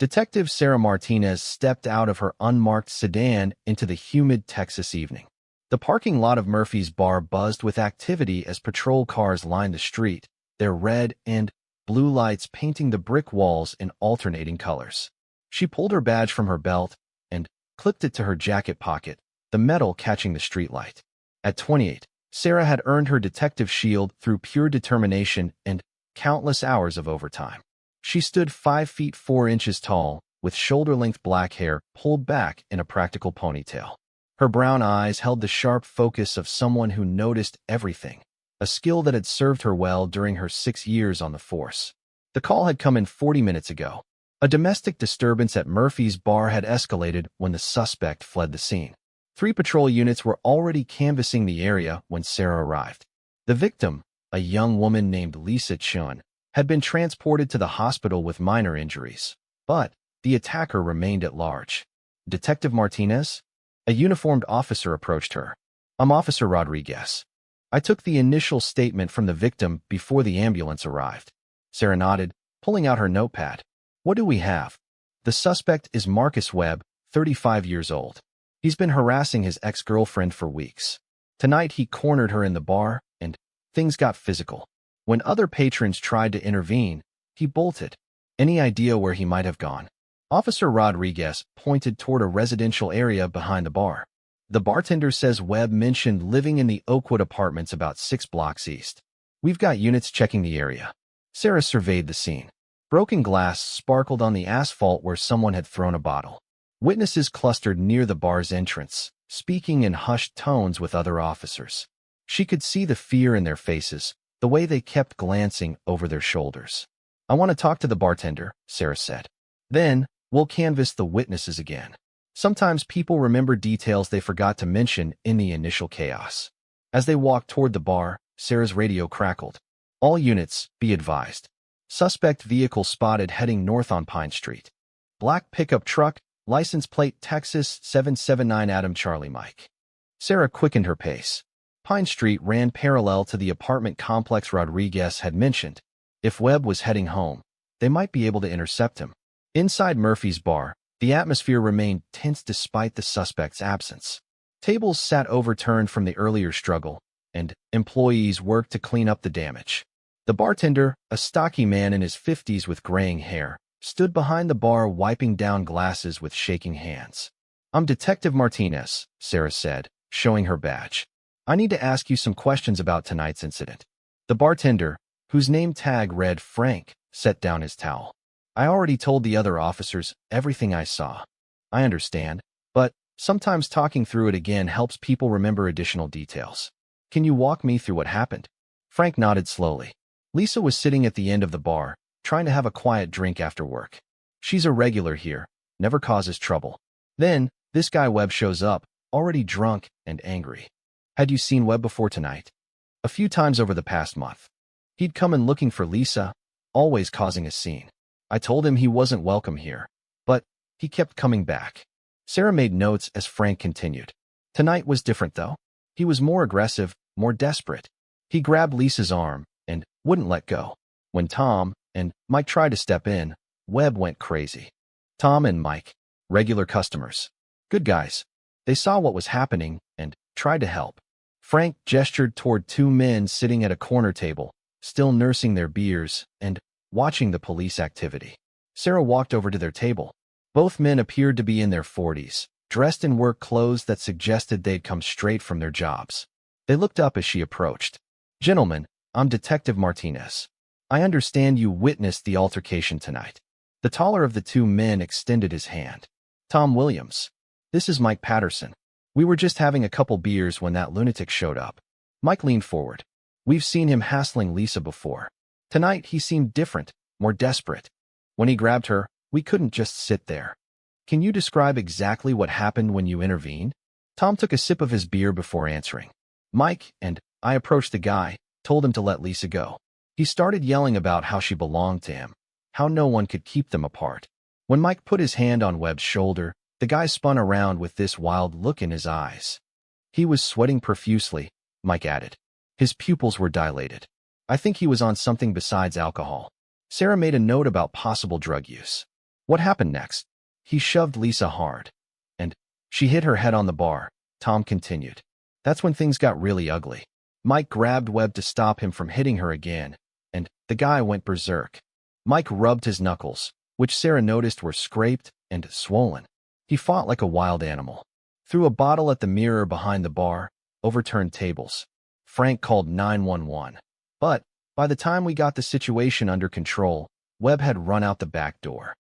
Detective Sarah Martinez stepped out of her unmarked sedan into the humid Texas evening. The parking lot of Murphy's Bar buzzed with activity as patrol cars lined the street, their red and blue lights painting the brick walls in alternating colors. She pulled her badge from her belt and clipped it to her jacket pocket, the metal catching the streetlight. At 28, Sarah had earned her detective shield through pure determination and countless hours of overtime. She stood 5 feet 4 inches tall, with shoulder-length black hair pulled back in a practical ponytail. Her brown eyes held the sharp focus of someone who noticed everything, a skill that had served her well during her 6 years on the force. The call had come in 40 minutes ago. A domestic disturbance at Murphy's Bar had escalated when the suspect fled the scene. 3 patrol units were already canvassing the area when Sarah arrived. The victim, a young woman named Lisa Chun, had been transported to the hospital with minor injuries, but the attacker remained at large. Detective Martinez? A uniformed officer approached her. I'm Officer Rodriguez. I took the initial statement from the victim before the ambulance arrived. Sarah nodded, pulling out her notepad. What do we have? The suspect is Marcus Webb, 35 years old. He's been harassing his ex-girlfriend for weeks. Tonight he cornered her in the bar, and things got physical. When other patrons tried to intervene, he bolted. Any idea where he might have gone? Officer Rodriguez pointed toward a residential area behind the bar. The bartender says Webb mentioned living in the Oakwood apartments about 6 blocks east. We've got units checking the area. Sarah surveyed the scene. Broken glass sparkled on the asphalt where someone had thrown a bottle. Witnesses clustered near the bar's entrance, speaking in hushed tones with other officers. She could see the fear in their faces, the way they kept glancing over their shoulders. I want to talk to the bartender, Sarah said. Then, we'll canvass the witnesses again. Sometimes people remember details they forgot to mention in the initial chaos. As they walked toward the bar, Sarah's radio crackled. All units, be advised. Suspect vehicle spotted heading north on Pine Street. Black pickup truck, license plate Texas 779 Adam Charlie Mike. Sarah quickened her pace. Pine Street ran parallel to the apartment complex Rodriguez had mentioned. If Webb was heading home, they might be able to intercept him. Inside Murphy's Bar, the atmosphere remained tense despite the suspect's absence. Tables sat overturned from the earlier struggle, and employees worked to clean up the damage. The bartender, a stocky man in his 50s with graying hair, stood behind the bar wiping down glasses with shaking hands. I'm Detective Martinez, Sarah said, showing her badge. I need to ask you some questions about tonight's incident. The bartender, whose name tag read Frank, set down his towel. I already told the other officers everything I saw. I understand, but sometimes talking through it again helps people remember additional details. Can you walk me through what happened? Frank nodded slowly. Lisa was sitting at the end of the bar, trying to have a quiet drink after work. She's a regular here, never causes trouble. Then, this guy Webb shows up, already drunk and angry. Had you seen Webb before tonight? A few times over the past month. He'd come in looking for Lisa, always causing a scene. I told him he wasn't welcome here, but he kept coming back. Sarah made notes as Frank continued. Tonight was different, though. He was more aggressive, more desperate. He grabbed Lisa's arm and wouldn't let go. When Tom and Mike tried to step in, Webb went crazy. Tom and Mike, regular customers. Good guys. They saw what was happening and tried to help. Frank gestured toward 2 men sitting at a corner table, still nursing their beers and watching the police activity. Sarah walked over to their table. Both men appeared to be in their 40s, dressed in work clothes that suggested they'd come straight from their jobs. They looked up as she approached. Gentlemen, I'm Detective Martinez. I understand you witnessed the altercation tonight. The taller of the 2 men extended his hand. Tom Williams. This is Mike Patterson. We were just having a couple beers when that lunatic showed up. Mike leaned forward. We've seen him hassling Lisa before. Tonight, he seemed different, more desperate. When he grabbed her, we couldn't just sit there. Can you describe exactly what happened when you intervened? Tom took a sip of his beer before answering. Mike and I approached the guy, told him to let Lisa go. He started yelling about how she belonged to him, how no one could keep them apart. When Mike put his hand on Webb's shoulder, the guy spun around with this wild look in his eyes. He was sweating profusely, Mike added. His pupils were dilated. I think he was on something besides alcohol. Sarah made a note about possible drug use. What happened next? He shoved Lisa hard, and she hit her head on the bar. Tom continued. That's when things got really ugly. Mike grabbed Webb to stop him from hitting her again, and the guy went berserk. Mike rubbed his knuckles, which Sarah noticed were scraped and swollen. He fought like a wild animal. Threw a bottle at the mirror behind the bar, overturned tables. Frank called 911. But by the time we got the situation under control, Webb had run out the back door.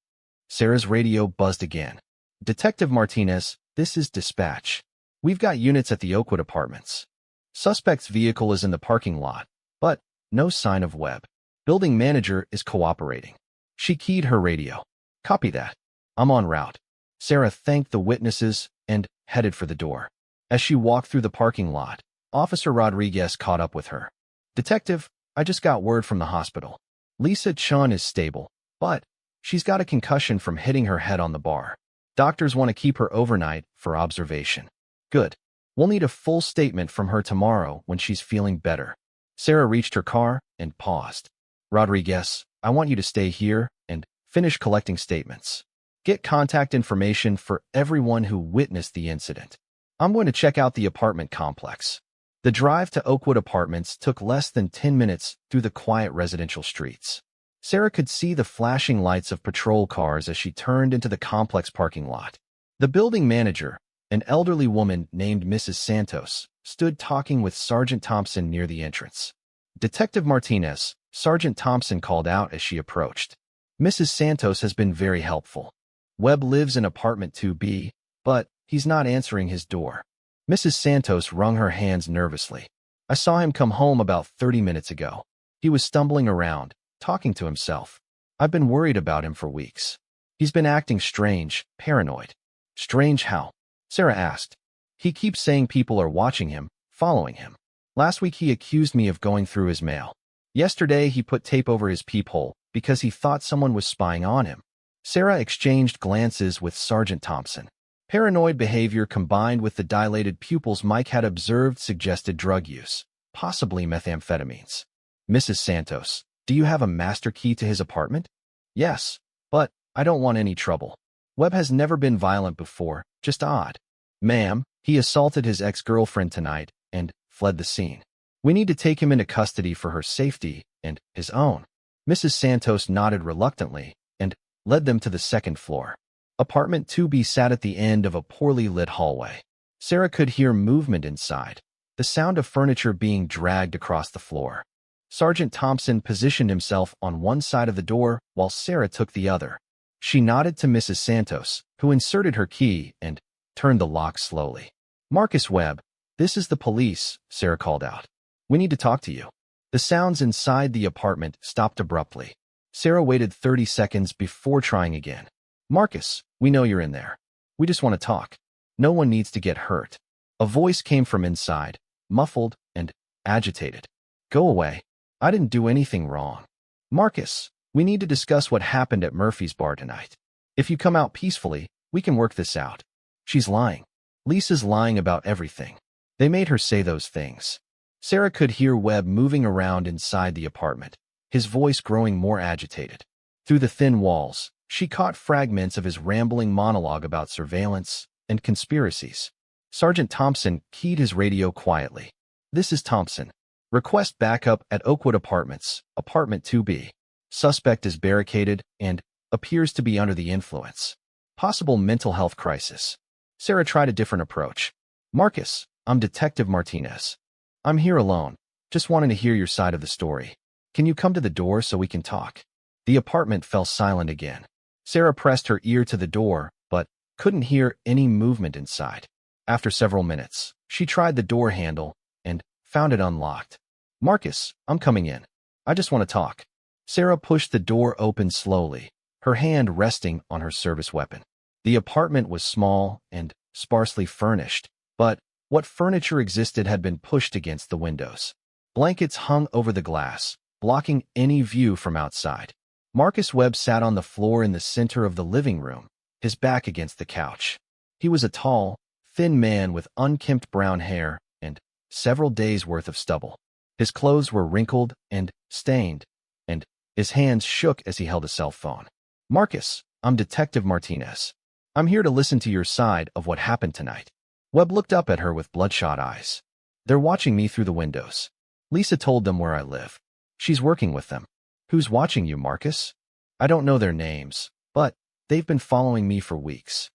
Sarah's radio buzzed again. Detective Martinez, this is dispatch. We've got units at the Oakwood Apartments. Suspect's vehicle is in the parking lot, but no sign of Webb. Building manager is cooperating. She keyed her radio. Copy that. I'm en route. Sarah thanked the witnesses and headed for the door. As she walked through the parking lot, Officer Rodriguez caught up with her. Detective, I just got word from the hospital. Lisa Chun is stable, but she's got a concussion from hitting her head on the bar. Doctors want to keep her overnight for observation. Good. We'll need a full statement from her tomorrow when she's feeling better. Sarah reached her car and paused. Rodriguez, I want you to stay here and finish collecting statements. Get contact information for everyone who witnessed the incident. I'm going to check out the apartment complex. The drive to Oakwood Apartments took less than 10 minutes through the quiet residential streets. Sarah could see the flashing lights of patrol cars as she turned into the complex parking lot. The building manager, an elderly woman named Mrs. Santos, stood talking with Sergeant Thompson near the entrance. Detective Martinez, Sergeant Thompson called out as she approached. Mrs. Santos has been very helpful. Webb lives in apartment 2B, but he's not answering his door. Mrs. Santos wrung her hands nervously. I saw him come home about 30 minutes ago. He was stumbling around, talking to himself. I've been worried about him for weeks. He's been acting strange, paranoid. Strange how? Sarah asked. He keeps saying people are watching him, following him. Last week he accused me of going through his mail. Yesterday he put tape over his peephole because he thought someone was spying on him. Sarah exchanged glances with Sergeant Thompson. Paranoid behavior combined with the dilated pupils Mike had observed suggested drug use, possibly methamphetamines. Mrs. Santos, do you have a master key to his apartment? Yes, but I don't want any trouble. Webb has never been violent before, just odd. Ma'am, he assaulted his ex-girlfriend tonight and fled the scene. We need to take him into custody for her safety and his own. Mrs. Santos nodded reluctantly and led them to the second floor. Apartment 2B sat at the end of a poorly lit hallway. Sarah could hear movement inside, the sound of furniture being dragged across the floor. Sergeant Thompson positioned himself on one side of the door while Sarah took the other. She nodded to Mrs. Santos, who inserted her key and turned the lock slowly. Marcus Webb, this is the police, Sarah called out. We need to talk to you. The sounds inside the apartment stopped abruptly. Sarah waited 30 seconds before trying again. Marcus, we know you're in there. We just want to talk. No one needs to get hurt. A voice came from inside, muffled and agitated. Go away. I didn't do anything wrong. Marcus, we need to discuss what happened at Murphy's bar tonight. If you come out peacefully, we can work this out. She's lying. Lisa's lying about everything. They made her say those things. Sarah could hear Webb moving around inside the apartment, his voice growing more agitated. Through the thin walls, she caught fragments of his rambling monologue about surveillance and conspiracies. Sergeant Thompson keyed his radio quietly. This is Thompson. Request backup at Oakwood Apartments, apartment 2B. Suspect is barricaded and appears to be under the influence. Possible mental health crisis. Sarah tried a different approach. Marcus, I'm Detective Martinez. I'm here alone, just wanting to hear your side of the story. Can you come to the door so we can talk? The apartment fell silent again. Sarah pressed her ear to the door, but couldn't hear any movement inside. After several minutes, she tried the door handle and found it unlocked. Marcus, I'm coming in. I just want to talk. Sarah pushed the door open slowly, her hand resting on her service weapon. The apartment was small and sparsely furnished, but what furniture existed had been pushed against the windows. Blankets hung over the glass, blocking any view from outside. Marcus Webb sat on the floor in the center of the living room, his back against the couch. He was a tall, thin man with unkempt brown hair and several days' worth of stubble. His clothes were wrinkled and stained, and his hands shook as he held a cell phone. Marcus, I'm Detective Martinez. I'm here to listen to your side of what happened tonight. Webb looked up at her with bloodshot eyes. They're watching me through the windows. Lisa told them where I live. She's working with them. Who's watching you, Marcus? I don't know their names, but they've been following me for weeks.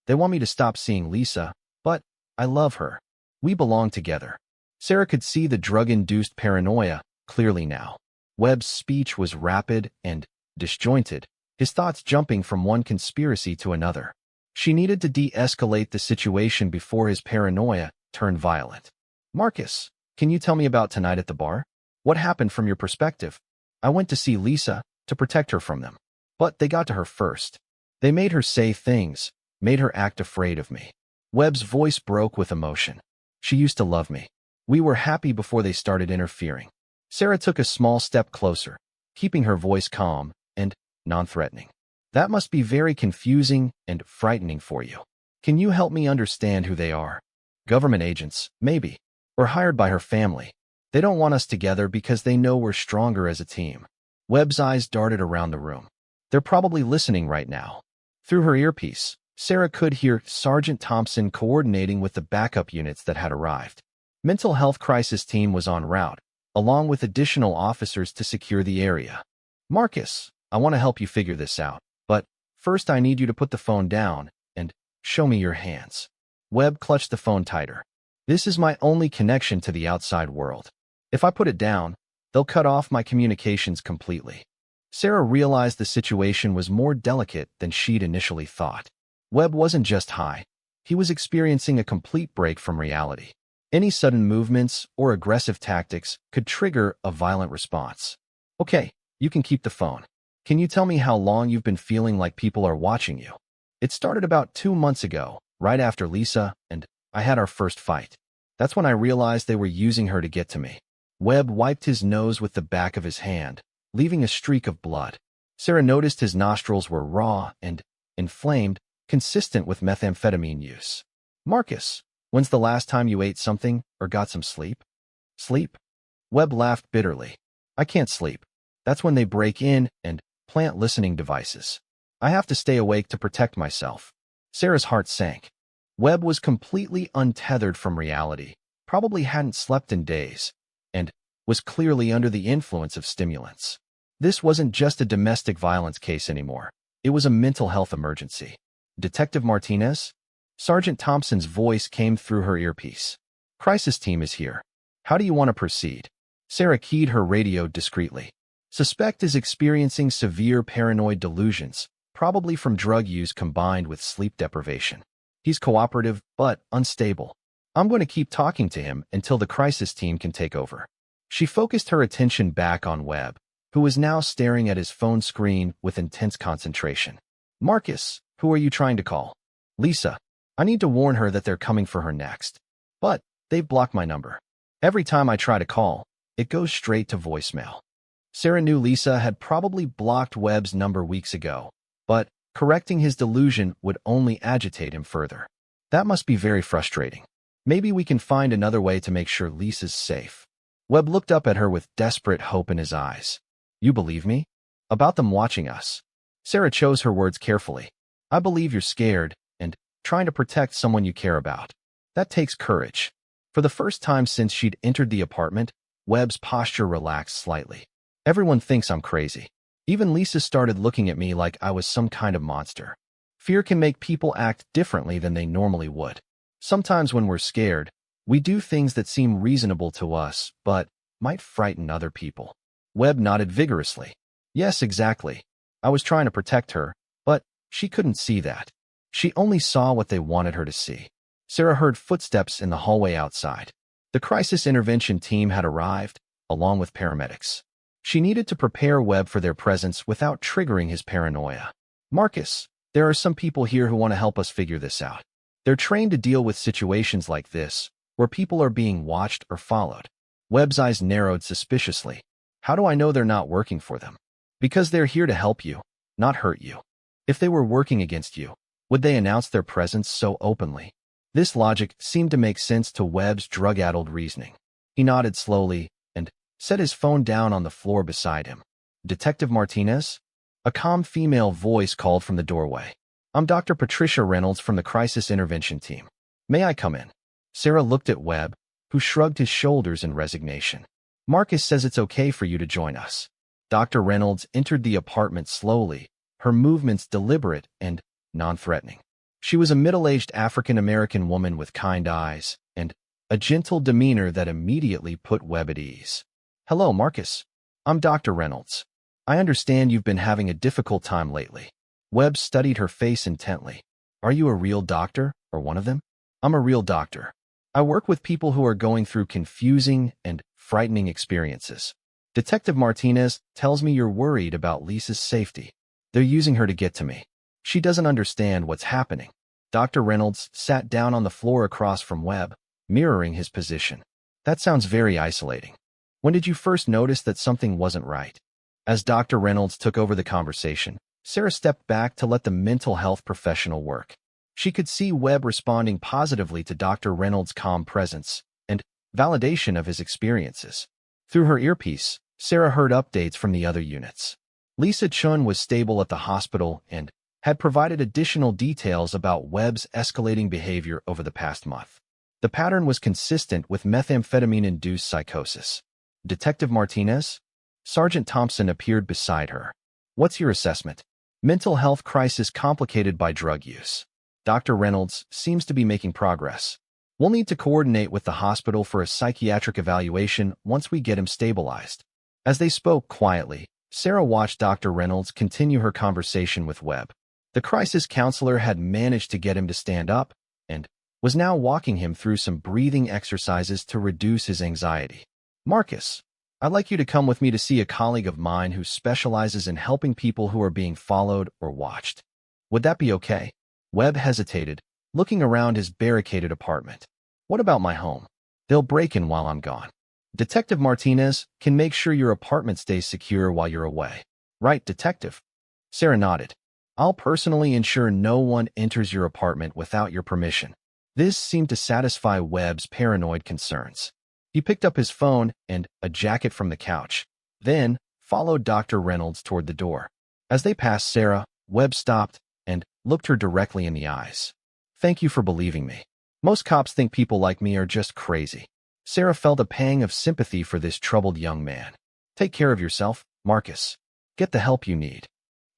They want me to stop seeing Lisa, but I love her. We belong together. Sarah could see the drug-induced paranoia clearly now. Webb's speech was rapid and disjointed, his thoughts jumping from one conspiracy to another. She needed to de-escalate the situation before his paranoia turned violent. Marcus, can you tell me about tonight at the bar? What happened from your perspective? I went to see Lisa to protect her from them. But they got to her first. They made her say things, made her act afraid of me. Webb's voice broke with emotion. She used to love me. We were happy before they started interfering. Sarah took a small step closer, keeping her voice calm and non-threatening. That must be very confusing and frightening for you. Can you help me understand who they are? Government agents, maybe, or hired by her family. They don't want us together because they know we're stronger as a team. Webb's eyes darted around the room. They're probably listening right now. Through her earpiece, Sarah could hear Sergeant Thompson coordinating with the backup units that had arrived. Mental health crisis team was en route, along with additional officers to secure the area. Marcus, I want to help you figure this out, but first I need you to put the phone down and show me your hands. Webb clutched the phone tighter. This is my only connection to the outside world. If I put it down, they'll cut off my communications completely. Sarah realized the situation was more delicate than she'd initially thought. Webb wasn't just high. He was experiencing a complete break from reality. Any sudden movements or aggressive tactics could trigger a violent response. Okay, you can keep the phone. Can you tell me how long you've been feeling like people are watching you? It started about 2 months ago, right after Lisa and I had our first fight. That's when I realized they were using her to get to me. Webb wiped his nose with the back of his hand, leaving a streak of blood. Sarah noticed his nostrils were raw and inflamed, consistent with methamphetamine use. Marcus, when's the last time you ate something or got some sleep? Sleep? Webb laughed bitterly. I can't sleep. That's when they break in and plant listening devices. I have to stay awake to protect myself. Sarah's heart sank. Webb was completely untethered from reality, probably hadn't slept in days, and was clearly under the influence of stimulants. This wasn't just a domestic violence case anymore. It was a mental health emergency. Detective Martinez? Sergeant Thompson's voice came through her earpiece. Crisis team is here. How do you want to proceed? Sarah keyed her radio discreetly. Suspect is experiencing severe paranoid delusions, probably from drug use combined with sleep deprivation. He's cooperative, but unstable. I'm going to keep talking to him until the crisis team can take over. She focused her attention back on Webb, who was now staring at his phone screen with intense concentration. Marcus, who are you trying to call? Lisa. I need to warn her that they're coming for her next. But they've blocked my number. Every time I try to call, it goes straight to voicemail. Sarah knew Lisa had probably blocked Webb's number weeks ago, but correcting his delusion would only agitate him further. That must be very frustrating. Maybe we can find another way to make sure Lisa's safe. Webb looked up at her with desperate hope in his eyes. You believe me? About them watching us. Sarah chose her words carefully. I believe you're scared and trying to protect someone you care about. That takes courage. For the first time since she'd entered the apartment, Webb's posture relaxed slightly. Everyone thinks I'm crazy. Even Lisa started looking at me like I was some kind of monster. Fear can make people act differently than they normally would. Sometimes when we're scared, we do things that seem reasonable to us, but might frighten other people. Webb nodded vigorously. Yes, exactly. I was trying to protect her, but she couldn't see that. She only saw what they wanted her to see. Sarah heard footsteps in the hallway outside. The crisis intervention team had arrived, along with paramedics. She needed to prepare Webb for their presence without triggering his paranoia. Marcus, there are some people here who want to help us figure this out. They're trained to deal with situations like this, where people are being watched or followed. Webb's eyes narrowed suspiciously. How do I know they're not working for them? Because they're here to help you, not hurt you. If they were working against you, would they announce their presence so openly? This logic seemed to make sense to Webb's drug-addled reasoning. He nodded slowly and set his phone down on the floor beside him. Detective Martinez? A calm female voice called from the doorway. I'm Dr. Patricia Reynolds from the Crisis Intervention Team. May I come in? Sarah looked at Webb, who shrugged his shoulders in resignation. Marcus says it's okay for you to join us. Dr. Reynolds entered the apartment slowly, her movements deliberate and non-threatening. She was a middle-aged African-American woman with kind eyes and a gentle demeanor that immediately put Webb at ease. Hello, Marcus. I'm Dr. Reynolds. I understand you've been having a difficult time lately. Webb studied her face intently. Are you a real doctor, or one of them? I'm a real doctor. I work with people who are going through confusing and frightening experiences. Detective Martinez tells me you're worried about Lisa's safety. They're using her to get to me. She doesn't understand what's happening. Dr. Reynolds sat down on the floor across from Webb, mirroring his position. That sounds very isolating. When did you first notice that something wasn't right? As Dr. Reynolds took over the conversation, Sarah stepped back to let the mental health professional work. She could see Webb responding positively to Dr. Reynolds' calm presence and validation of his experiences. Through her earpiece, Sarah heard updates from the other units. Lisa Chun was stable at the hospital and had provided additional details about Webb's escalating behavior over the past month. The pattern was consistent with methamphetamine-induced psychosis. Detective Martinez? Sergeant Thompson appeared beside her. What's your assessment? Mental health crisis complicated by drug use. Dr. Reynolds seems to be making progress. We'll need to coordinate with the hospital for a psychiatric evaluation once we get him stabilized. As they spoke quietly, Sarah watched Dr. Reynolds continue her conversation with Webb. The crisis counselor had managed to get him to stand up and was now walking him through some breathing exercises to reduce his anxiety. Marcus, I'd like you to come with me to see a colleague of mine who specializes in helping people who are being followed or watched. Would that be okay? Webb hesitated, looking around his barricaded apartment. What about my home? They'll break in while I'm gone. Detective Martinez can make sure your apartment stays secure while you're away. Right, Detective? Sarah nodded. I'll personally ensure no one enters your apartment without your permission. This seemed to satisfy Webb's paranoid concerns. He picked up his phone and a jacket from the couch, then followed Dr. Reynolds toward the door. As they passed Sarah, Webb stopped and looked her directly in the eyes. Thank you for believing me. Most cops think people like me are just crazy. Sarah felt a pang of sympathy for this troubled young man. Take care of yourself, Marcus. Get the help you need.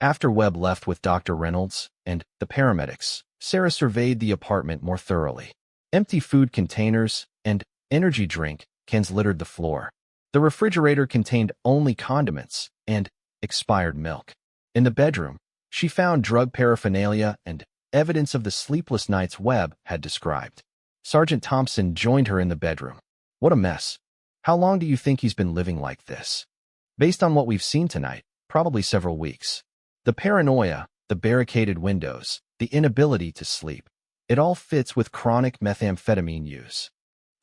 After Webb left with Dr. Reynolds and the paramedics, Sarah surveyed the apartment more thoroughly. Empty food containers and energy drink cans littered the floor. The refrigerator contained only condiments and expired milk. In the bedroom, she found drug paraphernalia and evidence of the sleepless nights Webb had described. Sergeant Thompson joined her in the bedroom. What a mess. How long do you think he's been living like this? Based on what we've seen tonight, probably several weeks. The paranoia, the barricaded windows, the inability to sleep. It all fits with chronic methamphetamine use.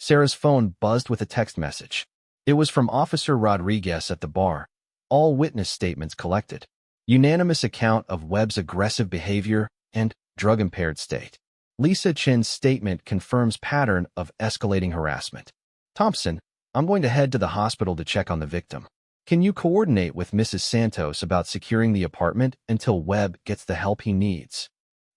Sarah's phone buzzed with a text message. It was from Officer Rodriguez at the bar. All witness statements collected. Unanimous account of Webb's aggressive behavior and drug-impaired state. Lisa Chin's statement confirms pattern of escalating harassment. Thompson, I'm going to head to the hospital to check on the victim. Can you coordinate with Mrs. Santos about securing the apartment until Webb gets the help he needs?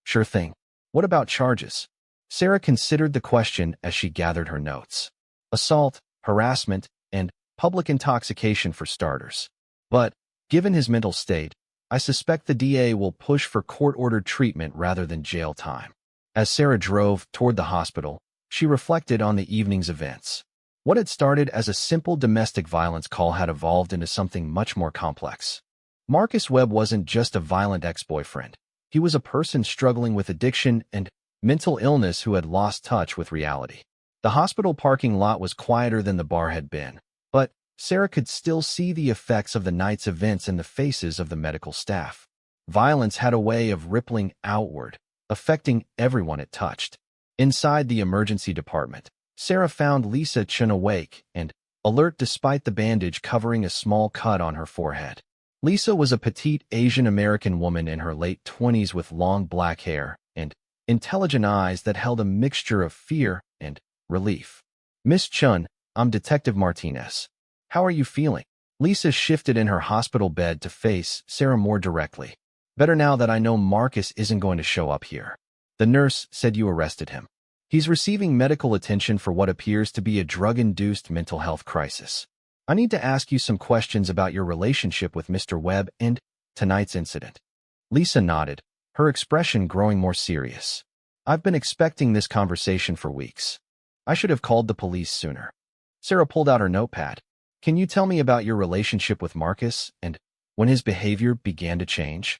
Sure thing. What about charges? Sarah considered the question as she gathered her notes. Assault, harassment, and public intoxication for starters. But, given his mental state, I suspect the DA will push for court-ordered treatment rather than jail time. As Sarah drove toward the hospital, she reflected on the evening's events. What had started as a simple domestic violence call had evolved into something much more complex. Marcus Webb wasn't just a violent ex-boyfriend. He was a person struggling with addiction and mental illness who had lost touch with reality. The hospital parking lot was quieter than the bar had been, but Sarah could still see the effects of the night's events in the faces of the medical staff. Violence had a way of rippling outward, affecting everyone it touched. Inside the emergency department, Sarah found Lisa Chen awake and alert despite the bandage covering a small cut on her forehead. Lisa was a petite Asian-American woman in her late 20s with long black hair and intelligent eyes that held a mixture of fear and relief. Miss Chun, I'm Detective Martinez. How are you feeling? Lisa shifted in her hospital bed to face Sarah more directly. Better now that I know Marcus isn't going to show up here. The nurse said you arrested him. He's receiving medical attention for what appears to be a drug-induced mental health crisis. I need to ask you some questions about your relationship with Mr. Webb and tonight's incident. Lisa nodded, her expression growing more serious. I've been expecting this conversation for weeks. I should have called the police sooner. Sarah pulled out her notepad. Can you tell me about your relationship with Marcus and when his behavior began to change?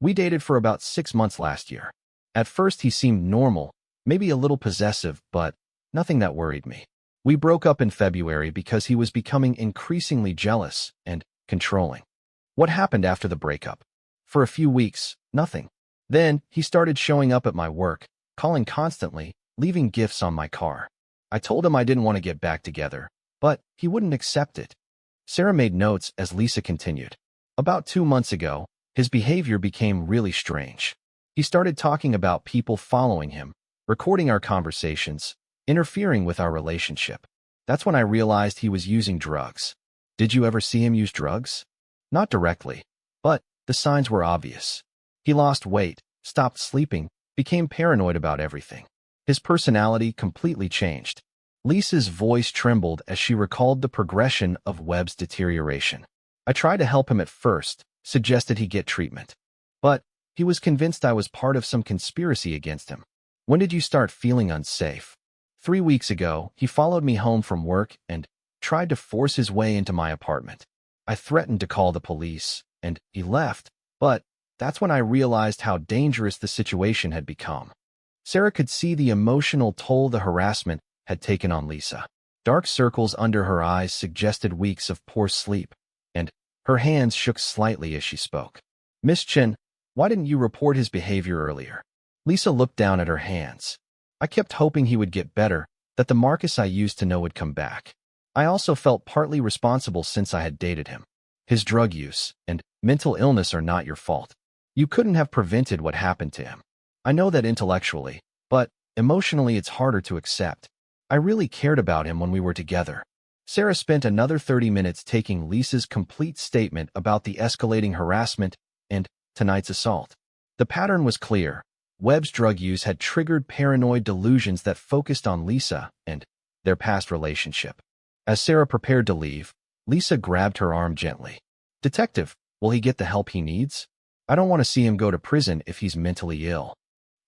We dated for about 6 months last year. At first he seemed normal, maybe a little possessive, but nothing that worried me. We broke up in February because he was becoming increasingly jealous and controlling. What happened after the breakup? For a few weeks, nothing. Then he started showing up at my work, calling constantly, leaving gifts on my car. I told him I didn't want to get back together, but he wouldn't accept it. Sarah made notes as Lisa continued. About 2 months ago, his behavior became really strange. He started talking about people following him, recording our conversations, interfering with our relationship. That's when I realized he was using drugs. Did you ever see him use drugs? Not directly, but the signs were obvious. He lost weight, stopped sleeping, became paranoid about everything. His personality completely changed. Lisa's voice trembled as she recalled the progression of Webb's deterioration. I tried to help him at first, suggested he get treatment. But he was convinced I was part of some conspiracy against him. When did you start feeling unsafe? 3 weeks ago, he followed me home from work and tried to force his way into my apartment. I threatened to call the police, and he left, but that's when I realized how dangerous the situation had become. Sarah could see the emotional toll the harassment had taken on Lisa. Dark circles under her eyes suggested weeks of poor sleep, and her hands shook slightly as she spoke. Miss Chen, why didn't you report his behavior earlier? Lisa looked down at her hands. I kept hoping he would get better, that the Marcus I used to know would come back. I also felt partly responsible since I had dated him. His drug use and mental illness are not your fault. You couldn't have prevented what happened to him. I know that intellectually, but emotionally it's harder to accept. I really cared about him when we were together. Sarah spent another 30 minutes taking Lisa's complete statement about the escalating harassment and tonight's assault. The pattern was clear. Webb's drug use had triggered paranoid delusions that focused on Lisa and their past relationship. As Sarah prepared to leave, Lisa grabbed her arm gently. Detective, will he get the help he needs? I don't want to see him go to prison if he's mentally ill.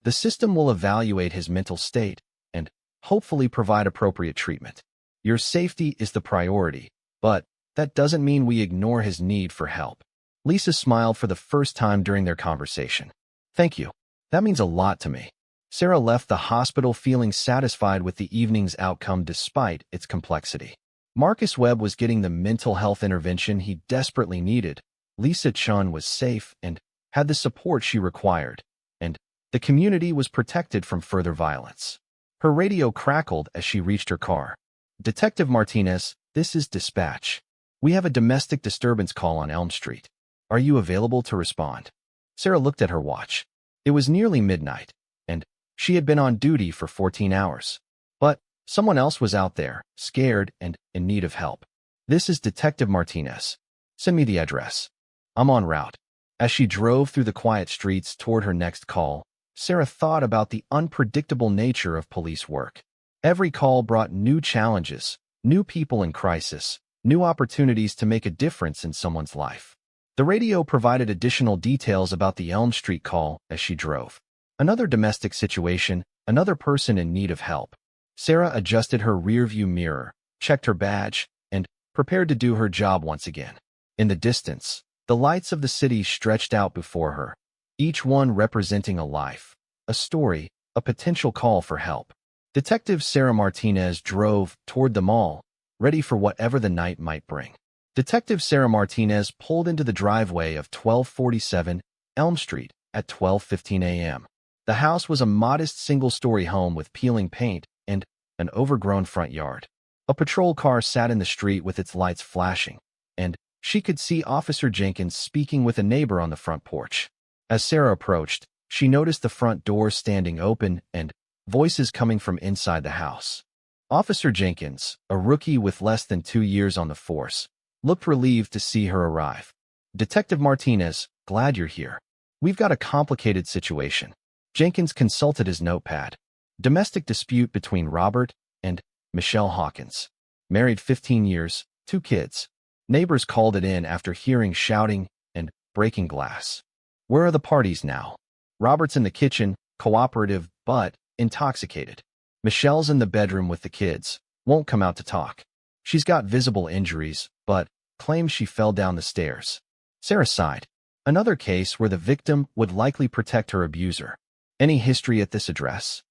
The system will evaluate his mental state and hopefully provide appropriate treatment. Your safety is the priority, but that doesn't mean we ignore his need for help. Lisa smiled for the first time during their conversation. Thank you. That means a lot to me. Sarah left the hospital feeling satisfied with the evening's outcome despite its complexity. Marcus Webb was getting the mental health intervention he desperately needed. Lisa Chun was safe and had the support she required, and the community was protected from further violence. Her radio crackled as she reached her car. Detective Martinez, this is dispatch. We have a domestic disturbance call on Elm Street. Are you available to respond? Sarah looked at her watch. It was nearly midnight, and she had been on duty for 14 hours. But someone else was out there, scared and in need of help. This is Detective Martinez. Send me the address. I'm en route. As she drove through the quiet streets toward her next call, Sarah thought about the unpredictable nature of police work. Every call brought new challenges, new people in crisis, new opportunities to make a difference in someone's life. The radio provided additional details about the Elm Street call as she drove. Another domestic situation, another person in need of help. Sarah adjusted her rearview mirror, checked her badge, and prepared to do her job once again. In the distance, the lights of the city stretched out before her, each one representing a life, a story, a potential call for help. Detective Sarah Martinez drove toward the mall, ready for whatever the night might bring. Detective Sarah Martinez pulled into the driveway of 1247 Elm Street at 12:15 a.m. The house was a modest single-story home with peeling paint and an overgrown front yard. A patrol car sat in the street with its lights flashing, and she could see Officer Jenkins speaking with a neighbor on the front porch. As Sarah approached, she noticed the front door standing open and voices coming from inside the house. Officer Jenkins, a rookie with less than 2 years on the force, looked relieved to see her arrive. "Detective Martinez, glad you're here. We've got a complicated situation." Jenkins consulted his notepad. Domestic dispute between Robert and Michelle Hawkins. Married 15 years, 2 kids. Neighbors called it in after hearing shouting and breaking glass. Where are the parties now? Robert's in the kitchen, cooperative but intoxicated. Michelle's in the bedroom with the kids, won't come out to talk. She's got visible injuries, but claims she fell down the stairs. Sarah sighed. Another case where the victim would likely protect her abuser. Any history at this address?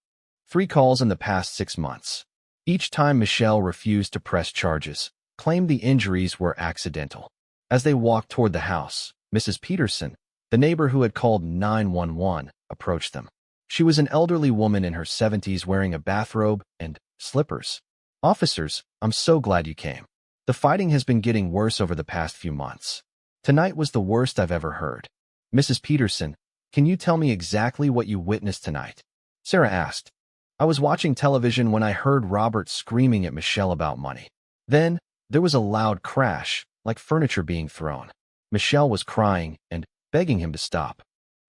3 calls in the past 6 months. Each time Michelle refused to press charges, claimed the injuries were accidental. As they walked toward the house, Mrs. Peterson, the neighbor who had called 911, approached them. She was an elderly woman in her 70s wearing a bathrobe and slippers. "Officers, I'm so glad you came. The fighting has been getting worse over the past few months. Tonight was the worst I've ever heard." "Mrs. Peterson, can you tell me exactly what you witnessed tonight?" Sarah asked. "I was watching television when I heard Robert screaming at Michelle about money. Then, there was a loud crash, like furniture being thrown. Michelle was crying and begging him to stop."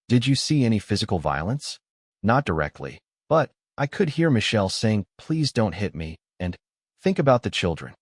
"Did you see any physical violence?" "Not directly, but I could hear Michelle saying, 'Please don't hit me,' and 'think about the children.'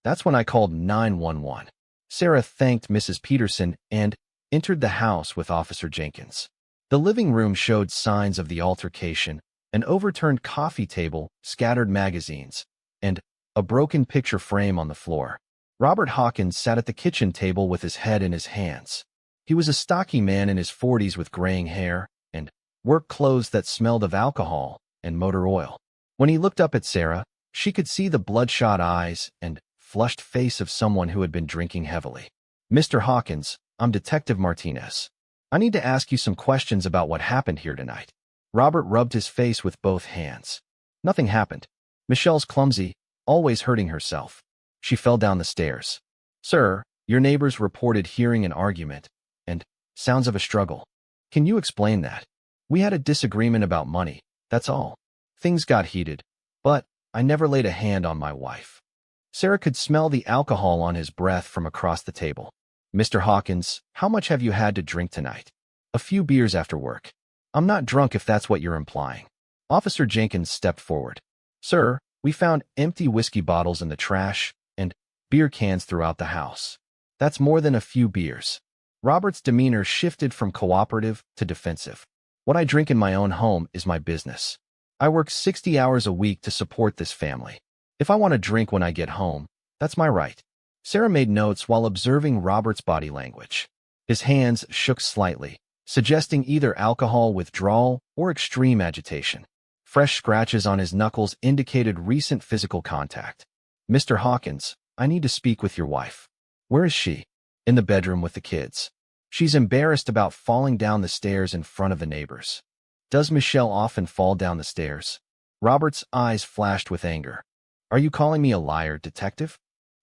That's when I called 911. Sarah thanked Mrs. Peterson and entered the house with Officer Jenkins. The living room showed signs of the altercation: an overturned coffee table, scattered magazines, and a broken picture frame on the floor. Robert Hawkins sat at the kitchen table with his head in his hands. He was a stocky man in his 40s with graying hair and work clothes that smelled of alcohol and motor oil. When he looked up at Sarah, she could see the bloodshot eyes and flushed face of someone who had been drinking heavily. "Mr. Hawkins, I'm Detective Martinez. I need to ask you some questions about what happened here tonight." Robert rubbed his face with both hands. "Nothing happened. Michelle's clumsy, always hurting herself. She fell down the stairs." "Sir, your neighbors reported hearing an argument and sounds of a struggle. Can you explain that?" "We had a disagreement about money, that's all. Things got heated, but I never laid a hand on my wife." Sarah could smell the alcohol on his breath from across the table. "Mr. Hawkins, how much have you had to drink tonight?" "A few beers after work." "I'm not drunk if that's what you're implying." Officer Jenkins stepped forward. "Sir, we found empty whiskey bottles in the trash and beer cans throughout the house. That's more than a few beers." Robert's demeanor shifted from cooperative to defensive. "What I drink in my own home is my business. I work 60 hours a week to support this family. If I want to drink when I get home, that's my right." Sarah made notes while observing Robert's body language. His hands shook slightly, suggesting either alcohol withdrawal or extreme agitation. Fresh scratches on his knuckles indicated recent physical contact. "Mr. Hawkins, I need to speak with your wife." "Where is she?" "In the bedroom with the kids. She's embarrassed about falling down the stairs in front of the neighbors." "Does Michelle often fall down the stairs?" Robert's eyes flashed with anger. "Are you calling me a liar, detective?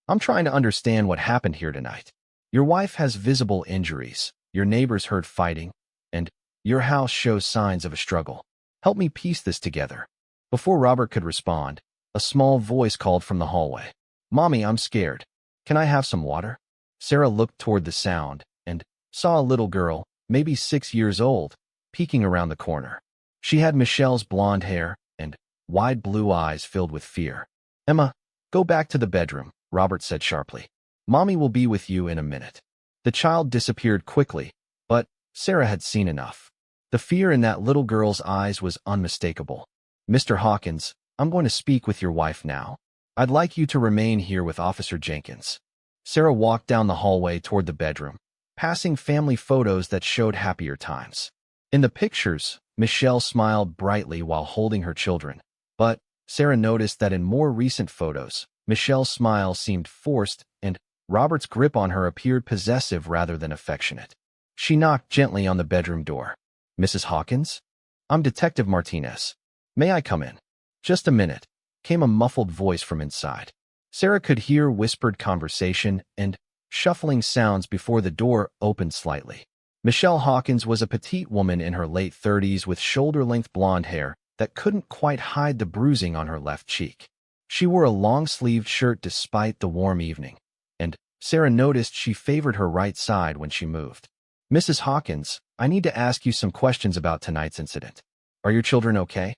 I'm trying to understand what happened here tonight. Your wife has visible injuries, your neighbors heard fighting, and your house shows signs of a struggle. Help me piece this together." Before Robert could respond, a small voice called from the hallway. "Mommy, I'm scared. Can I have some water?" Sarah looked toward the sound and saw a little girl, maybe 6 years old, peeking around the corner. She had Michelle's blonde hair and wide blue eyes filled with fear. "Emma, go back to the bedroom," Robert said sharply. "Mommy will be with you in a minute." The child disappeared quickly, but Sarah had seen enough. The fear in that little girl's eyes was unmistakable. "Mr. Hawkins, I'm going to speak with your wife now. I'd like you to remain here with Officer Jenkins." Sarah walked down the hallway toward the bedroom, passing family photos that showed happier times. In the pictures, Michelle smiled brightly while holding her children, but Sarah noticed that in more recent photos, Michelle's smile seemed forced and Robert's grip on her appeared possessive rather than affectionate. She knocked gently on the bedroom door. "Mrs. Hawkins? I'm Detective Martinez. May I come in?" "Just a minute," came a muffled voice from inside. Sarah could hear whispered conversation and shuffling sounds before the door opened slightly. Michelle Hawkins was a petite woman in her late 30s with shoulder-length blonde hair that couldn't quite hide the bruising on her left cheek. She wore a long-sleeved shirt despite the warm evening, and Sarah noticed she favored her right side when she moved. Mrs. Hawkins, I need to ask you some questions about tonight's incident. Are your children okay?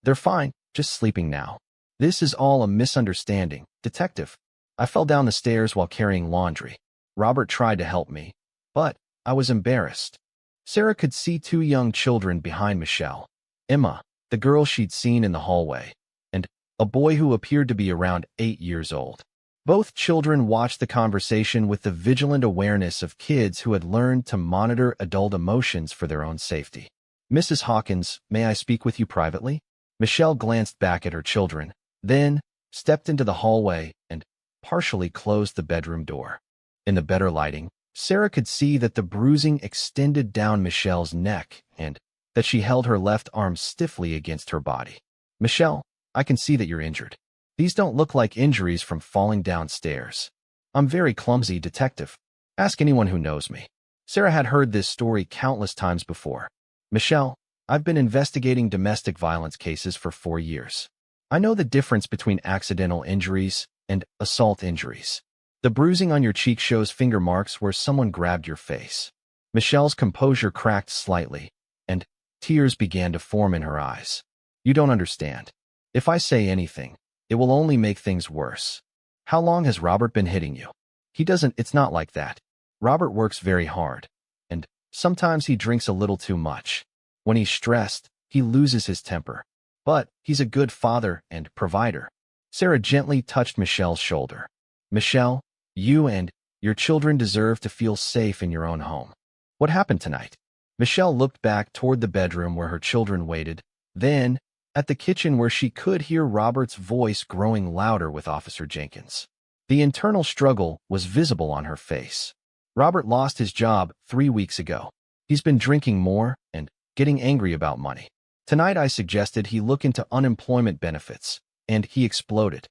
They're fine, just sleeping now. This is all a misunderstanding, Detective. I fell down the stairs while carrying laundry. Robert tried to help me, but I was embarrassed. Sarah could see two young children behind Michelle. Emma, the girl she'd seen in the hallway, and a boy who appeared to be around 8 years old. Both children watched the conversation with the vigilant awareness of kids who had learned to monitor adult emotions for their own safety. Mrs. Hawkins, may I speak with you privately? Michelle glanced back at her children, then stepped into the hallway and partially closed the bedroom door. In the better lighting, Sarah could see that the bruising extended down Michelle's neck and that she held her left arm stiffly against her body. Michelle, I can see that you're injured. These don't look like injuries from falling downstairs. I'm very clumsy, Detective. Ask anyone who knows me. Sarah had heard this story countless times before. Michelle, I've been investigating domestic violence cases for 4 years. I know the difference between accidental injuries and assault injuries. The bruising on your cheek shows finger marks where someone grabbed your face. Michelle's composure cracked slightly, and tears began to form in her eyes. You don't understand. If I say anything, it will only make things worse. How long has Robert been hitting you? It's not like that. Robert works very hard, and sometimes he drinks a little too much. When he's stressed, he loses his temper. But he's a good father and provider. Sarah gently touched Michelle's shoulder. Michelle, you and your children deserve to feel safe in your own home. What happened tonight? Michelle looked back toward the bedroom where her children waited, then at the kitchen where she could hear Robert's voice growing louder with Officer Jenkins. The internal struggle was visible on her face. Robert lost his job 3 weeks ago. He's been drinking more and getting angry about money. Tonight I suggested he look into unemployment benefits, and he exploded.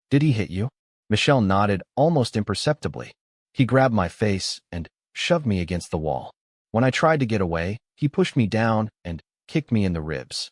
Did he hit you? Michelle nodded almost imperceptibly. He grabbed my face and shoved me against the wall. When I tried to get away, he pushed me down and kicked me in the ribs.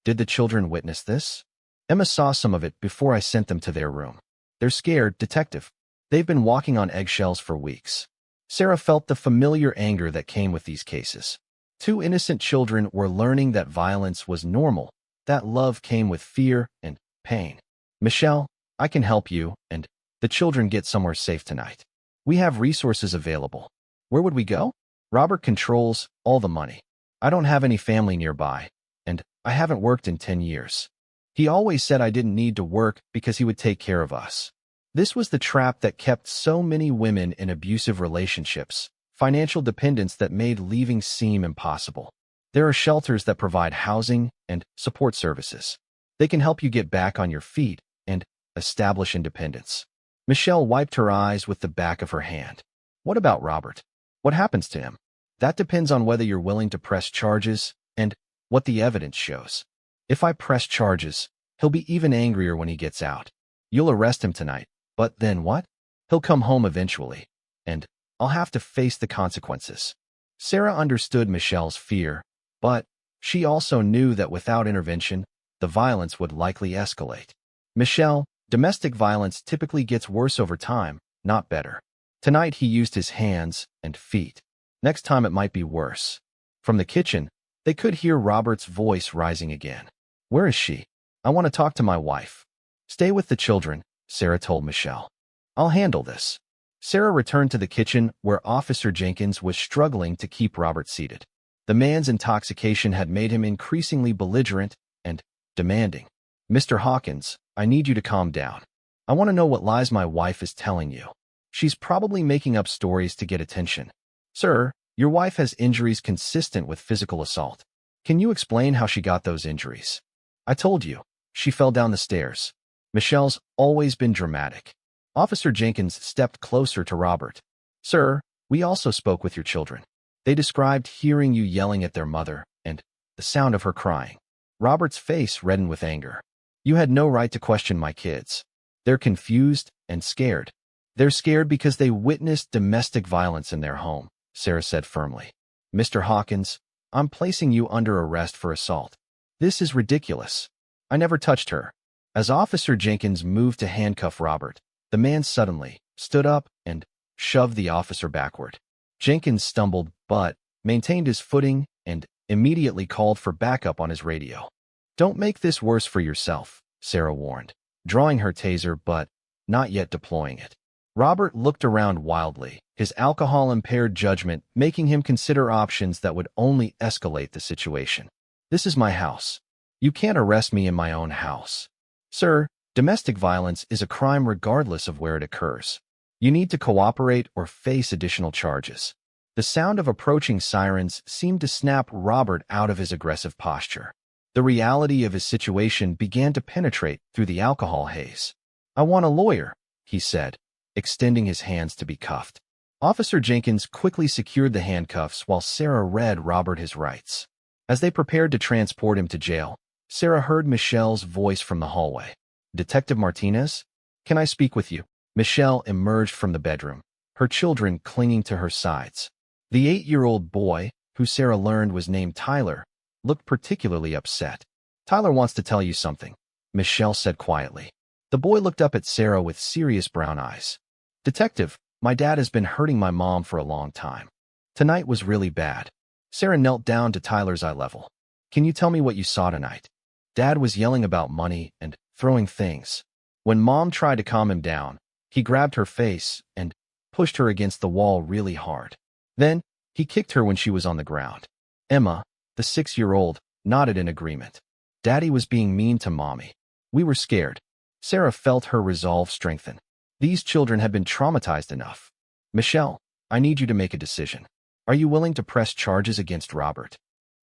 Did the children witness this? Emma saw some of it before I sent them to their room. They're scared, Detective. They've been walking on eggshells for weeks. Sarah felt the familiar anger that came with these cases. 2 innocent children were learning that violence was normal, that love came with fear and pain. Michelle, I can help you, and the children get somewhere safe tonight. We have resources available. Where would we go? Robert controls all the money. I don't have any family nearby, and I haven't worked in 10 years. He always said I didn't need to work because he would take care of us. This was the trap that kept so many women in abusive relationships, financial dependence that made leaving seem impossible. There are shelters that provide housing and support services. They can help you get back on your feet and establish independence. Michelle wiped her eyes with the back of her hand. What about Robert? What happens to him? That depends on whether you're willing to press charges and what the evidence shows. If I press charges, he'll be even angrier when he gets out. You'll arrest him tonight, but then what? He'll come home eventually, and I'll have to face the consequences. Sarah understood Michelle's fear, but she also knew that without intervention, the violence would likely escalate. Michelle, domestic violence typically gets worse over time, not better. Tonight he used his hands and feet. Next time it might be worse. From the kitchen, they could hear Robert's voice rising again. Where is she? I want to talk to my wife. Stay with the children, Sarah told Michelle. I'll handle this. Sarah returned to the kitchen where Officer Jenkins was struggling to keep Robert seated. The man's intoxication had made him increasingly belligerent and demanding. Mr. Hawkins, I need you to calm down. I want to know what lies my wife is telling you. She's probably making up stories to get attention. Sir, your wife has injuries consistent with physical assault. Can you explain how she got those injuries? I told you, she fell down the stairs. Michelle's always been dramatic. Officer Jenkins stepped closer to Robert. Sir, we also spoke with your children. They described hearing you yelling at their mother and the sound of her crying. Robert's face reddened with anger. You had no right to question my kids. They're confused and scared. They're scared because they witnessed domestic violence in their home, Sarah said firmly. Mr. Hawkins, I'm placing you under arrest for assault. This is ridiculous. I never touched her. As Officer Jenkins moved to handcuff Robert, the man suddenly stood up and shoved the officer backward. Jenkins stumbled but maintained his footing and immediately called for backup on his radio. "Don't make this worse for yourself," Sarah warned, drawing her taser but not yet deploying it. Robert looked around wildly, his alcohol-impaired judgment making him consider options that would only escalate the situation. "This is my house. You can't arrest me in my own house." "Sir, domestic violence is a crime regardless of where it occurs. You need to cooperate or face additional charges." The sound of approaching sirens seemed to snap Robert out of his aggressive posture. The reality of his situation began to penetrate through the alcohol haze. "I want a lawyer," he said, extending his hands to be cuffed. Officer Jenkins quickly secured the handcuffs while Sarah read Robert his rights. As they prepared to transport him to jail, Sarah heard Michelle's voice from the hallway. "Detective Martinez? Can I speak with you?" Michelle emerged from the bedroom, her children clinging to her sides. The 8-year-old boy, who Sarah learned was named Tyler, looked particularly upset. "Tyler wants to tell you something," Michelle said quietly. The boy looked up at Sarah with serious brown eyes. "Detective, my dad has been hurting my mom for a long time. Tonight was really bad." Sarah knelt down to Tyler's eye level. "Can you tell me what you saw tonight?" "Dad was yelling about money and throwing things. When Mom tried to calm him down, he grabbed her face and pushed her against the wall really hard. Then, he kicked her when she was on the ground." Emma, the 6-year-old, nodded in agreement. "Daddy was being mean to Mommy. We were scared." Sarah felt her resolve strengthen. These children had been traumatized enough. "Michelle, I need you to make a decision. Are you willing to press charges against Robert?"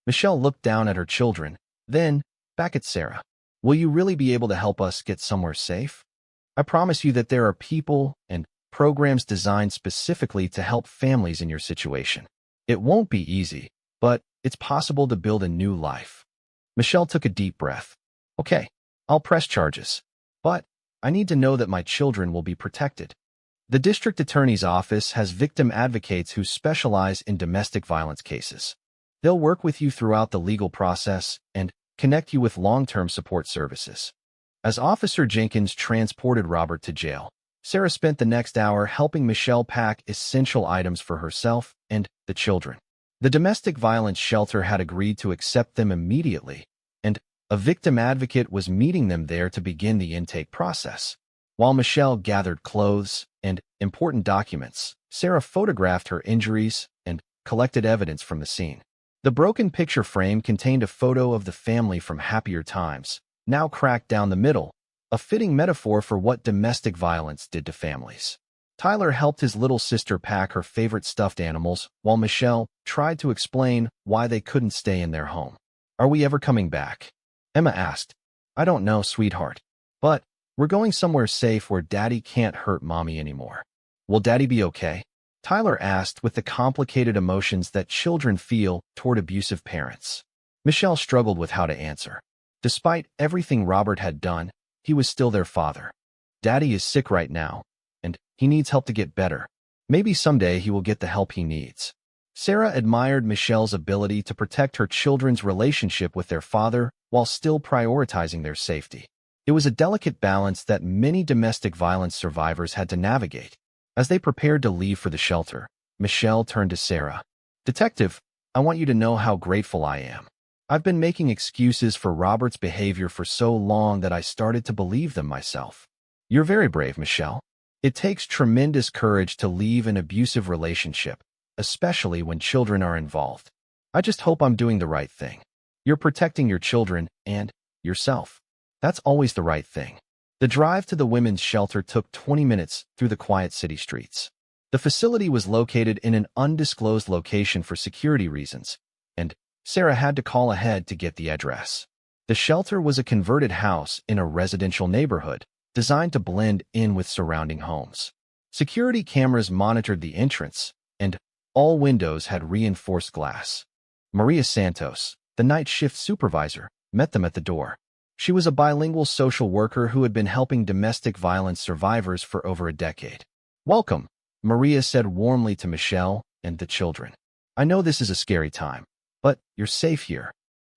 Michelle looked down at her children, then back at Sarah. "Will you really be able to help us get somewhere safe? I promise you that there are people and programs designed specifically to help families in your situation. It won't be easy, but it's possible to build a new life." Michelle took a deep breath. "Okay, I'll press charges, but I need to know that my children will be protected." The district attorney's office has victim advocates who specialize in domestic violence cases. They'll work with you throughout the legal process and connect you with long-term support services. As Officer Jenkins transported Robert to jail, Sarah spent the next hour helping Michelle pack essential items for herself and the children. The domestic violence shelter had agreed to accept them immediately, and a victim advocate was meeting them there to begin the intake process. While Michelle gathered clothes and important documents, Sarah photographed her injuries and collected evidence from the scene. The broken picture frame contained a photo of the family from happier times, now cracked down the middle, a fitting metaphor for what domestic violence did to families. Tyler helped his little sister pack her favorite stuffed animals, while Michelle tried to explain why they couldn't stay in their home. "Are we ever coming back?" Emma asked. "I don't know, sweetheart. But we're going somewhere safe where Daddy can't hurt Mommy anymore." "Will Daddy be okay?" Tyler asked with the complicated emotions that children feel toward abusive parents. Michelle struggled with how to answer. Despite everything Robert had done, he was still their father. "Daddy is sick right now, and he needs help to get better. Maybe someday he will get the help he needs." Sarah admired Michelle's ability to protect her children's relationship with their father while still prioritizing their safety. It was a delicate balance that many domestic violence survivors had to navigate. As they prepared to leave for the shelter, Michelle turned to Sarah. "Detective, I want you to know how grateful I am. I've been making excuses for Robert's behavior for so long that I started to believe them myself." "You're very brave, Michelle. It takes tremendous courage to leave an abusive relationship, especially when children are involved. I just hope I'm doing the right thing. You're protecting your children and yourself. That's always the right thing." The drive to the women's shelter took 20 minutes through the quiet city streets. The facility was located in an undisclosed location for security reasons, and Sarah had to call ahead to get the address. The shelter was a converted house in a residential neighborhood, designed to blend in with surrounding homes. Security cameras monitored the entrance, and all windows had reinforced glass. Maria Santos, the night shift supervisor, met them at the door. She was a bilingual social worker who had been helping domestic violence survivors for over a decade. "Welcome," Maria said warmly to Michelle and the children. "I know this is a scary time, but you're safe here."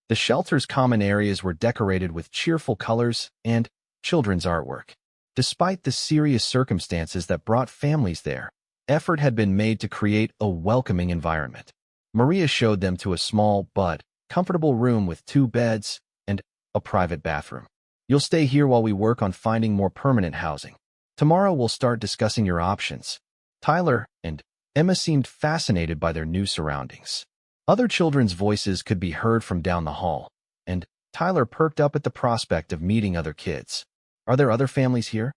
The shelter's common areas were decorated with cheerful colors and children's artwork. Despite the serious circumstances that brought families there, effort had been made to create a welcoming environment. Maria showed them to a small but comfortable room with 2 beds and a private bathroom. You'll stay here while we work on finding more permanent housing. Tomorrow we'll start discussing your options. Tyler and Emma seemed fascinated by their new surroundings. Other children's voices could be heard from down the hall, and Tyler perked up at the prospect of meeting other kids. Are there other families here?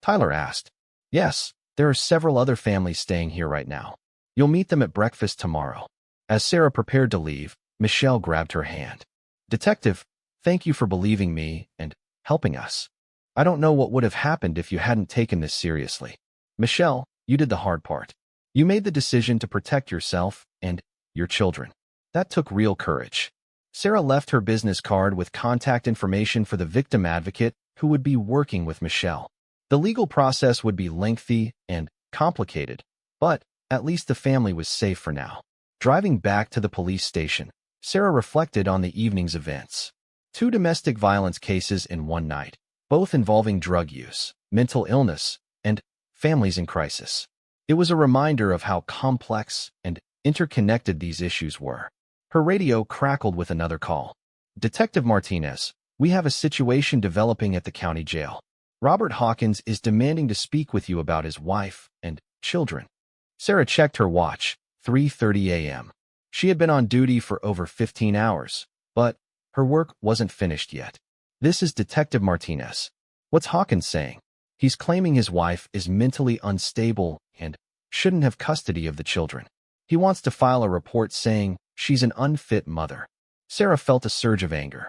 Tyler asked. Yes, there are several other families staying here right now. You'll meet them at breakfast tomorrow. As Sarah prepared to leave, Michelle grabbed her hand. Detective, thank you for believing me and helping us. I don't know what would have happened if you hadn't taken this seriously. Michelle, you did the hard part. You made the decision to protect yourself and your children. That took real courage. Sarah left her business card with contact information for the victim advocate who would be working with Michelle. The legal process would be lengthy and complicated, but at least the family was safe for now. Driving back to the police station, Sarah reflected on the evening's events. 2 domestic violence cases in one night, both involving drug use, mental illness, and families in crisis. It was a reminder of how complex and interconnected these issues were. Her radio crackled with another call. Detective Martinez, we have a situation developing at the county jail. Robert Hawkins is demanding to speak with you about his wife and children. Sarah checked her watch, 3:30 a.m. She had been on duty for over 15 hours, but her work wasn't finished yet. This is Detective Martinez. What's Hawkins saying? He's claiming his wife is mentally unstable and shouldn't have custody of the children. He wants to file a report saying she's an unfit mother. Sarah felt a surge of anger.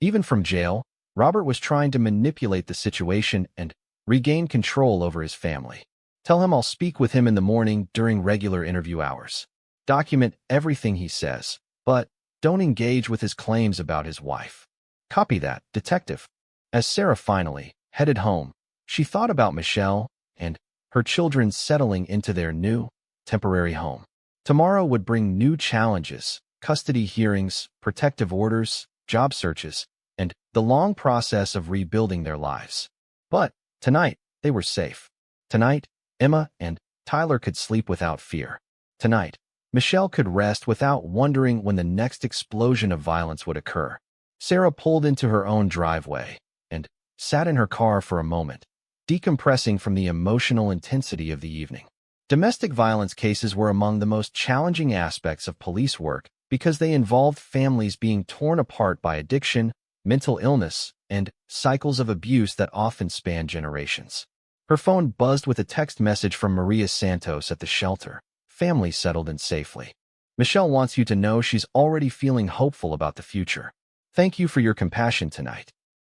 Even from jail, Robert was trying to manipulate the situation and regain control over his family. Tell him I'll speak with him in the morning during regular interview hours. Document everything he says, but don't engage with his claims about his wife. Copy that, Detective. As Sarah finally headed home, she thought about Michelle and her children settling into their new, temporary home. Tomorrow would bring new challenges, custody hearings, protective orders, job searches, and the long process of rebuilding their lives. But tonight, they were safe. Tonight, Emma and Tyler could sleep without fear. Tonight, Michelle could rest without wondering when the next explosion of violence would occur. Sarah pulled into her own driveway and sat in her car for a moment, decompressing from the emotional intensity of the evening. Domestic violence cases were among the most challenging aspects of police work because they involved families being torn apart by addiction, mental illness, and cycles of abuse that often span generations. Her phone buzzed with a text message from Maria Santos at the shelter. Family settled in safely. Michelle wants you to know she's already feeling hopeful about the future. Thank you for your compassion tonight.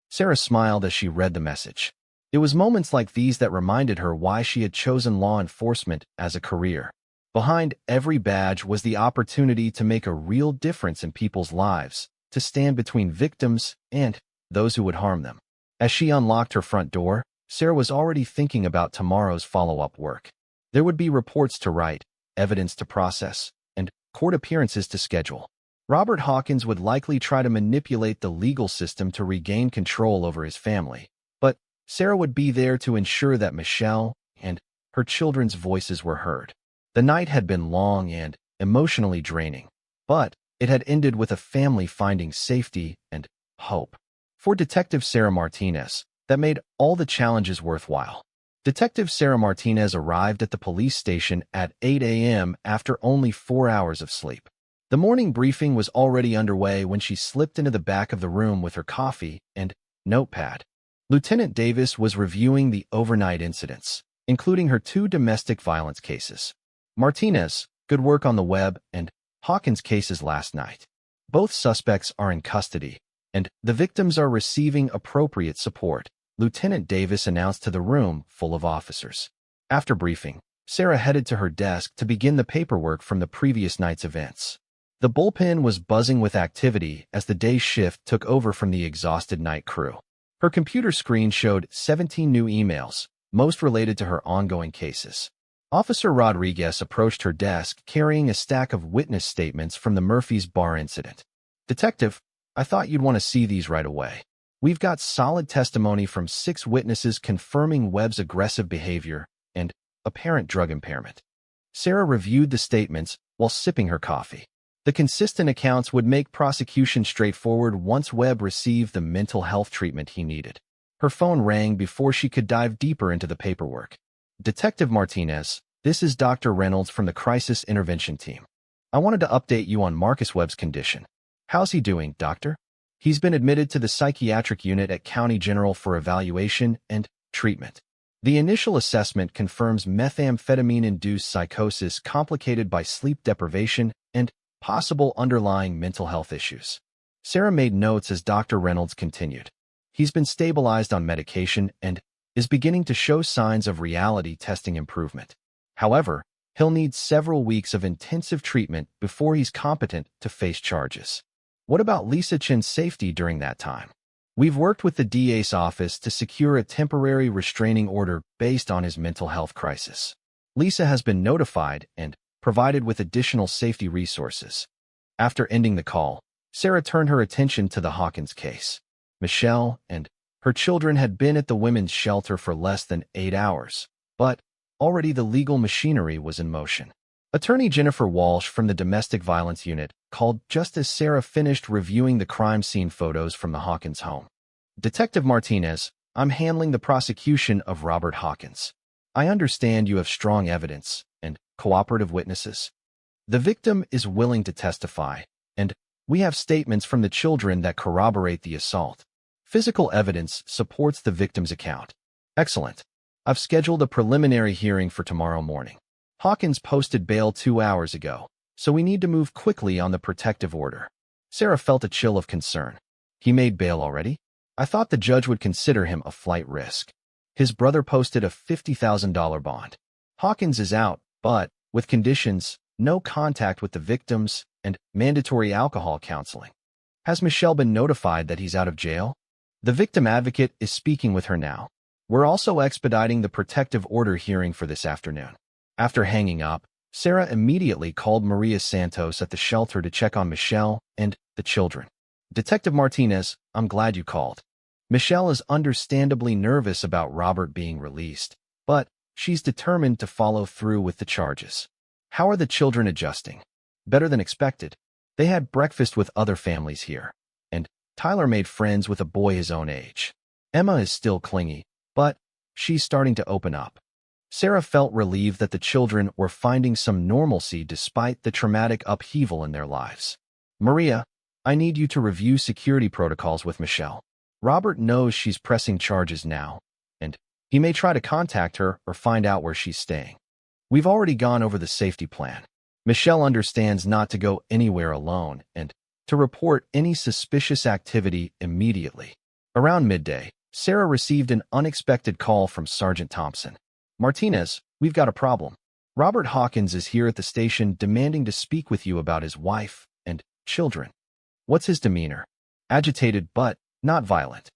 Sarah smiled as she read the message. It was moments like these that reminded her why she had chosen law enforcement as a career. Behind every badge was the opportunity to make a real difference in people's lives, to stand between victims and those who would harm them. As she unlocked her front door, Sarah was already thinking about tomorrow's follow-up work. There would be reports to write, evidence to process, and court appearances to schedule. Robert Hawkins would likely try to manipulate the legal system to regain control over his family, but Sarah would be there to ensure that Michelle and her children's voices were heard. The night had been long and emotionally draining, but it had ended with a family finding safety and hope. For Detective Sarah Martinez, that made all the challenges worthwhile. Detective Sarah Martinez arrived at the police station at 8 a.m. after only 4 hours of sleep. The morning briefing was already underway when she slipped into the back of the room with her coffee and notepad. Lieutenant Davis was reviewing the overnight incidents, including her 2 domestic violence cases. Martinez, good work on the web, and Hawkins cases last night. Both suspects are in custody, and the victims are receiving appropriate support, Lieutenant Davis announced to the room full of officers. After briefing, Sarah headed to her desk to begin the paperwork from the previous night's events. The bullpen was buzzing with activity as the day's shift took over from the exhausted night crew. Her computer screen showed 17 new emails, most related to her ongoing cases. Officer Rodriguez approached her desk carrying a stack of witness statements from the Murphy's Bar incident. Detective, I thought you'd want to see these right away. We've got solid testimony from 6 witnesses confirming Webb's aggressive behavior and apparent drug impairment. Sarah reviewed the statements while sipping her coffee. The consistent accounts would make prosecution straightforward once Webb received the mental health treatment he needed. Her phone rang before she could dive deeper into the paperwork. Detective Martinez, this is Dr. Reynolds from the Crisis Intervention Team. I wanted to update you on Marcus Webb's condition. How's he doing, doctor? He's been admitted to the psychiatric unit at County General for evaluation and treatment. The initial assessment confirms methamphetamine-induced psychosis complicated by sleep deprivation and possible underlying mental health issues. Sarah made notes as Dr. Reynolds continued. He's been stabilized on medication and is beginning to show signs of reality testing improvement. However, he'll need several weeks of intensive treatment before he's competent to face charges. What about Lisa Chen's safety during that time? We've worked with the DA's office to secure a temporary restraining order based on his mental health crisis. Lisa has been notified and provided with additional safety resources. After ending the call, Sarah turned her attention to the Hawkins case. Michelle and her children had been at the women's shelter for less than 8 hours, but already the legal machinery was in motion. Attorney Jennifer Walsh from the Domestic Violence Unit called just as Sarah finished reviewing the crime scene photos from the Hawkins home. Detective Martinez, I'm handling the prosecution of Robert Hawkins. I understand you have strong evidence and cooperative witnesses. The victim is willing to testify, and we have statements from the children that corroborate the assault. Physical evidence supports the victim's account. Excellent. I've scheduled a preliminary hearing for tomorrow morning. Hawkins posted bail 2 hours ago, so we need to move quickly on the protective order. Sarah felt a chill of concern. He made bail already? I thought the judge would consider him a flight risk. His brother posted a $50,000 bond. Hawkins is out, but with conditions, no contact with the victims, and mandatory alcohol counseling. Has Michelle been notified that he's out of jail? The victim advocate is speaking with her now. We're also expediting the protective order hearing for this afternoon. After hanging up, Sarah immediately called Maria Santos at the shelter to check on Michelle and the children. Detective Martinez, I'm glad you called. Michelle is understandably nervous about Robert being released, but she's determined to follow through with the charges. How are the children adjusting? Better than expected. They had breakfast with other families here, and Tyler made friends with a boy his own age. Emma is still clingy, but she's starting to open up. Sarah felt relieved that the children were finding some normalcy despite the traumatic upheaval in their lives. Maria, I need you to review security protocols with Michelle. Robert knows she's pressing charges now, and he may try to contact her or find out where she's staying. We've already gone over the safety plan. Michelle understands not to go anywhere alone and to report any suspicious activity immediately. Around midday, Sarah received an unexpected call from Sergeant Thompson. Martinez, we've got a problem. Robert Hawkins is here at the station demanding to speak with you about his wife and children. What's his demeanor? Agitated but not violent.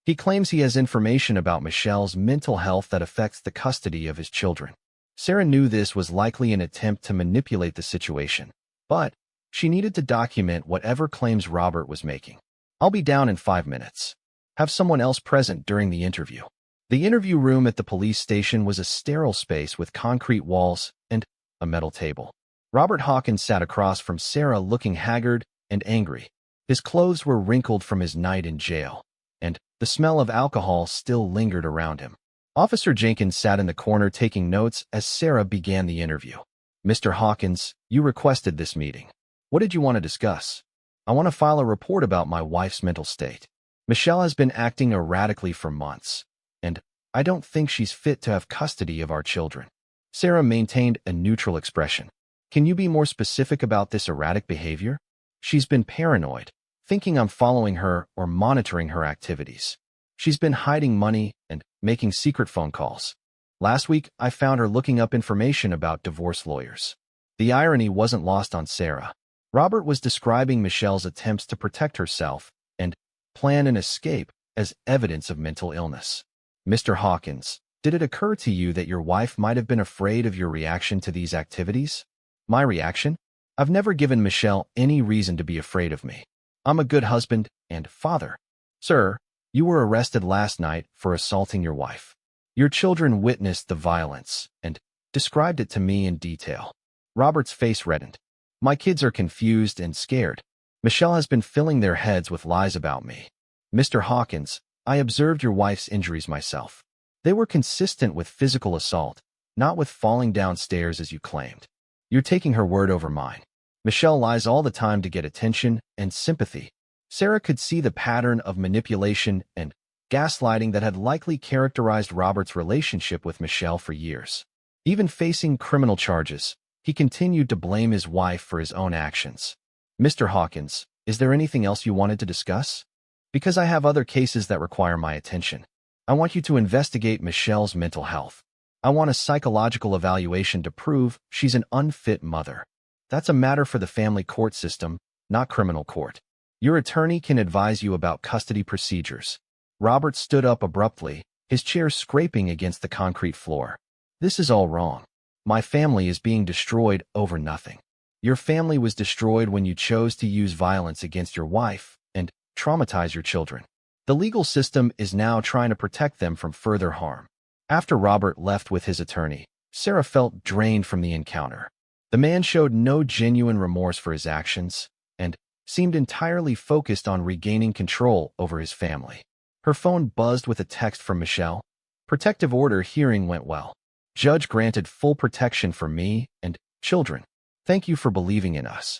He claims he has information about Michelle's mental health that affects the custody of his children. Sarah knew this was likely an attempt to manipulate the situation, but she needed to document whatever claims Robert was making. I'll be down in 5 minutes. Have someone else present during the interview. The interview room at the police station was a sterile space with concrete walls and a metal table. Robert Hawkins sat across from Sarah looking haggard and angry. His clothes were wrinkled from his night in jail, and the smell of alcohol still lingered around him. Officer Jenkins sat in the corner taking notes as Sarah began the interview. Mr. Hawkins, you requested this meeting. What did you want to discuss? I want to file a report about my wife's mental state. Michelle has been acting erratically for months, and I don't think she's fit to have custody of our children. Sarah maintained a neutral expression. Can you be more specific about this erratic behavior? She's been paranoid, thinking I'm following her or monitoring her activities. She's been hiding money and making secret phone calls. Last week, I found her looking up information about divorce lawyers. The irony wasn't lost on Sarah. Robert was describing Michelle's attempts to protect herself and plan an escape as evidence of mental illness. Mr. Hawkins, did it occur to you that your wife might have been afraid of your reaction to these activities? My reaction? I've never given Michelle any reason to be afraid of me. I'm a good husband and father. Sir, you were arrested last night for assaulting your wife. Your children witnessed the violence, and described it to me in detail. Robert's face reddened. My kids are confused and scared. Michelle has been filling their heads with lies about me. Mr. Hawkins, I observed your wife's injuries myself. They were consistent with physical assault, not with falling downstairs as you claimed. You're taking her word over mine. Michelle lies all the time to get attention and sympathy. Sarah could see the pattern of manipulation and gaslighting that had likely characterized Robert's relationship with Michelle for years. Even facing criminal charges, he continued to blame his wife for his own actions. Mr. Hawkins, is there anything else you wanted to discuss? Because I have other cases that require my attention. I want you to investigate Michelle's mental health. I want a psychological evaluation to prove she's an unfit mother. That's a matter for the family court system, not criminal court. Your attorney can advise you about custody procedures. Robert stood up abruptly, his chair scraping against the concrete floor. This is all wrong. My family is being destroyed over nothing. Your family was destroyed when you chose to use violence against your wife and traumatize your children. The legal system is now trying to protect them from further harm. After Robert left with his attorney, Sarah felt drained from the encounter. The man showed no genuine remorse for his actions and seemed entirely focused on regaining control over his family. Her phone buzzed with a text from Michelle. Protective order hearing went well. Judge granted full protection for me and children. Thank you for believing in us.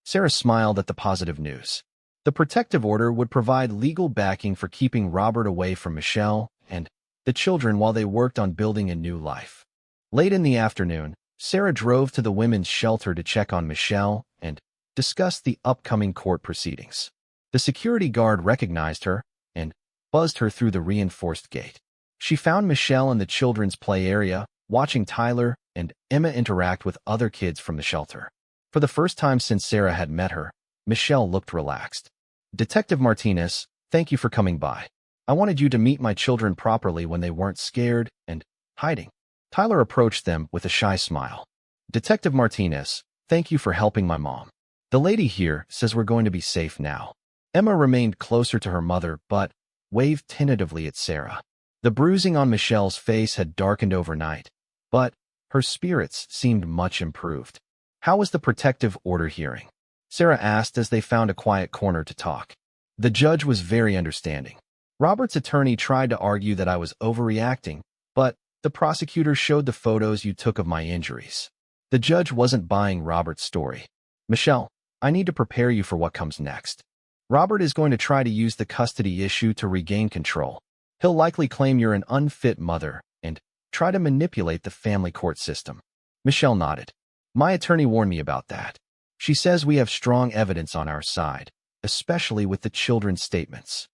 Sarah smiled at the positive news. The protective order would provide legal backing for keeping Robert away from Michelle and the children while they worked on building a new life. Late in the afternoon, Sarah drove to the women's shelter to check on Michelle and discuss the upcoming court proceedings. The security guard recognized her and buzzed her through the reinforced gate. She found Michelle in the children's play area, watching Tyler and Emma interact with other kids from the shelter. For the first time since Sarah had met her, Michelle looked relaxed. Detective Martinez, thank you for coming by. I wanted you to meet my children properly when they weren't scared and hiding. Tyler approached them with a shy smile. Detective Martinez, thank you for helping my mom. The lady here says we're going to be safe now. Emma remained closer to her mother but waved tentatively at Sarah. The bruising on Michelle's face had darkened overnight, but her spirits seemed much improved. How was the protective order hearing? Sarah asked as they found a quiet corner to talk. The judge was very understanding. Robert's attorney tried to argue that I was overreacting, but the prosecutor showed the photos you took of my injuries. The judge wasn't buying Robert's story. Michelle, I need to prepare you for what comes next. Robert is going to try to use the custody issue to regain control. He'll likely claim you're an unfit mother and try to manipulate the family court system. Michelle nodded. My attorney warned me about that. She says we have strong evidence on our side, especially with the children's statements.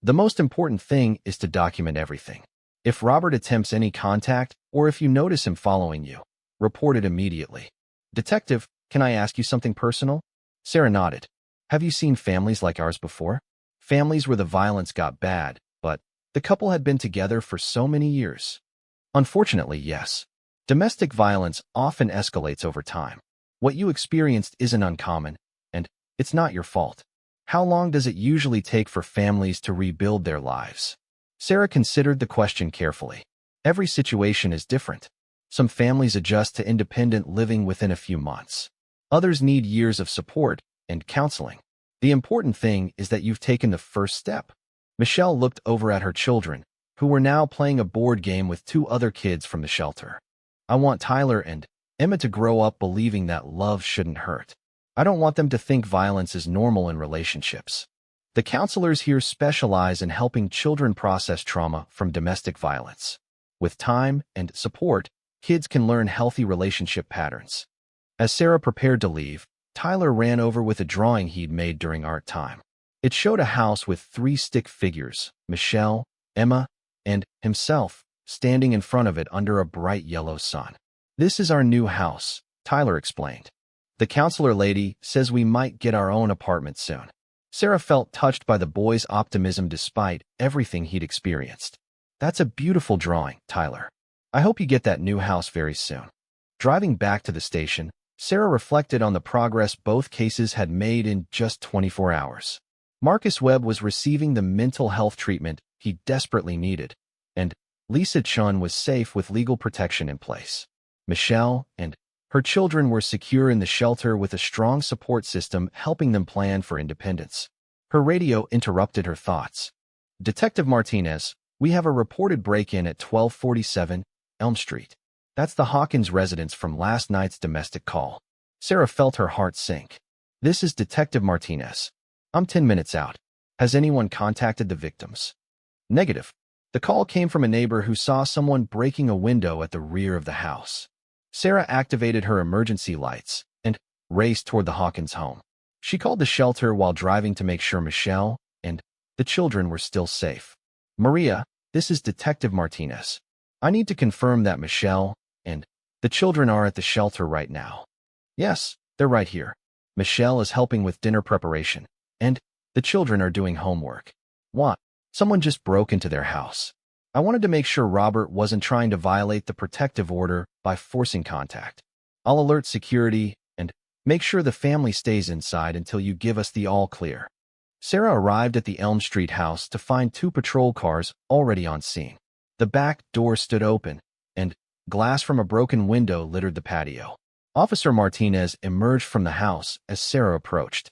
The most important thing is to document everything. If Robert attempts any contact or if you notice him following you, report it immediately. Detective, can I ask you something personal? Sarah nodded. Have you seen families like ours before? Families where the violence got bad, but the couple had been together for so many years. Unfortunately, yes. Domestic violence often escalates over time. What you experienced isn't uncommon, and it's not your fault. How long does it usually take for families to rebuild their lives? Sarah considered the question carefully. Every situation is different. Some families adjust to independent living within a few months. Others need years of support and counseling. The important thing is that you've taken the first step. Michelle looked over at her children, who were now playing a board game with two other kids from the shelter. I want Tyler and Emma to grow up believing that love shouldn't hurt. I don't want them to think violence is normal in relationships. The counselors here specialize in helping children process trauma from domestic violence. With time and support, kids can learn healthy relationship patterns. As Sarah prepared to leave, Tyler ran over with a drawing he'd made during art time. It showed a house with 3 stick figures, Michelle, Emma, and himself, standing in front of it under a bright yellow sun. This is our new house, Tyler explained. The counselor lady says we might get our own apartment soon. Sarah felt touched by the boy's optimism despite everything he'd experienced. That's a beautiful drawing, Tyler. I hope you get that new house very soon. Driving back to the station, Sarah reflected on the progress both cases had made in just 24 hours. Marcus Webb was receiving the mental health treatment he desperately needed, and Lisa Chun was safe with legal protection in place. Michelle and her children were secure in the shelter with a strong support system helping them plan for independence. Her radio interrupted her thoughts. Detective Martinez, we have a reported break-in at 1247 Elm Street. That's the Hawkins residence from last night's domestic call. Sarah felt her heart sink. This is Detective Martinez. I'm 10 minutes out. Has anyone contacted the victims? Negative. The call came from a neighbor who saw someone breaking a window at the rear of the house. Sarah activated her emergency lights and raced toward the Hawkins home. She called the shelter while driving to make sure Michelle and the children were still safe. Maria, this is Detective Martinez. I need to confirm that Michelle and the children are at the shelter right now. Yes, they're right here. Michelle is helping with dinner preparation, and the children are doing homework. What? Someone just broke into their house. I wanted to make sure Robert wasn't trying to violate the protective order by forcing contact. I'll alert security and make sure the family stays inside until you give us the all clear. Sarah arrived at the Elm Street house to find 2 patrol cars already on scene. The back door stood open, and glass from a broken window littered the patio. Officer Martinez emerged from the house as Sarah approached.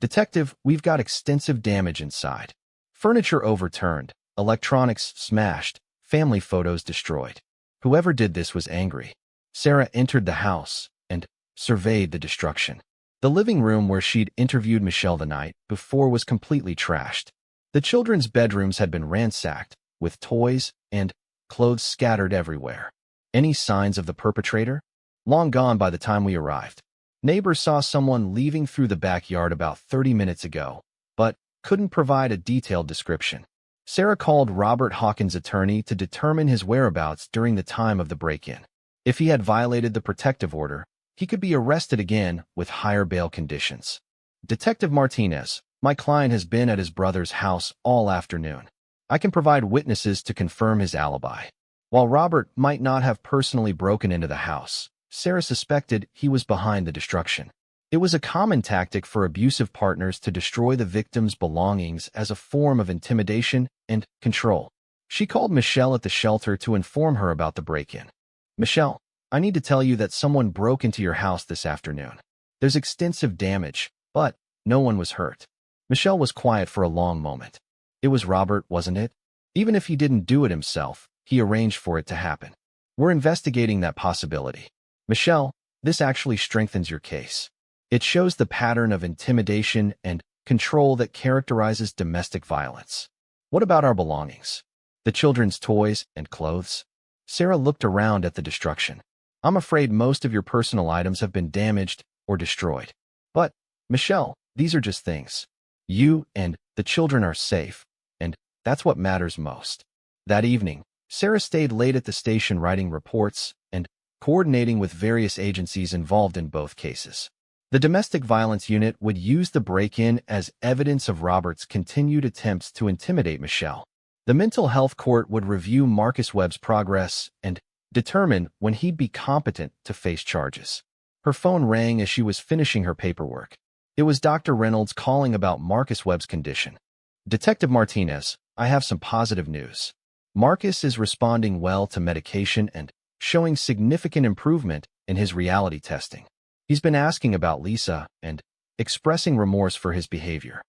Detective, we've got extensive damage inside. Furniture overturned, electronics smashed, family photos destroyed. Whoever did this was angry. Sarah entered the house and surveyed the destruction. The living room where she'd interviewed Michelle the night before was completely trashed. The children's bedrooms had been ransacked, with toys and clothes scattered everywhere. Any signs of the perpetrator? Long gone by the time we arrived. Neighbors saw someone leaving through the backyard about 30 minutes ago, but couldn't provide a detailed description. Sarah called Robert Hawkins' attorney to determine his whereabouts during the time of the break-in. If he had violated the protective order, he could be arrested again with higher bail conditions. Detective Martinez, my client has been at his brother's house all afternoon. I can provide witnesses to confirm his alibi. While Robert might not have personally broken into the house, Sarah suspected he was behind the destruction. It was a common tactic for abusive partners to destroy the victim's belongings as a form of intimidation and control. She called Michelle at the shelter to inform her about the break-in. Michelle, I need to tell you that someone broke into your house this afternoon. There's extensive damage, but no one was hurt. Michelle was quiet for a long moment. It was Robert, wasn't it? Even if he didn't do it himself, he arranged for it to happen. We're investigating that possibility. Michelle, this actually strengthens your case. It shows the pattern of intimidation and control that characterizes domestic violence. What about our belongings? The children's toys and clothes? Sarah looked around at the destruction. I'm afraid most of your personal items have been damaged or destroyed. But, Michelle, these are just things. You and the children are safe, and that's what matters most. That evening, Sarah stayed late at the station writing reports and coordinating with various agencies involved in both cases. The domestic violence unit would use the break-in as evidence of Robert's continued attempts to intimidate Michelle. The mental health court would review Marcus Webb's progress and determine when he'd be competent to face charges. Her phone rang as she was finishing her paperwork. It was Dr. Reynolds calling about Marcus Webb's condition. Detective Martinez, I have some positive news. Marcus is responding well to medication and showing significant improvement in his reality testing. He's been asking about Lisa and expressing remorse for his behavior.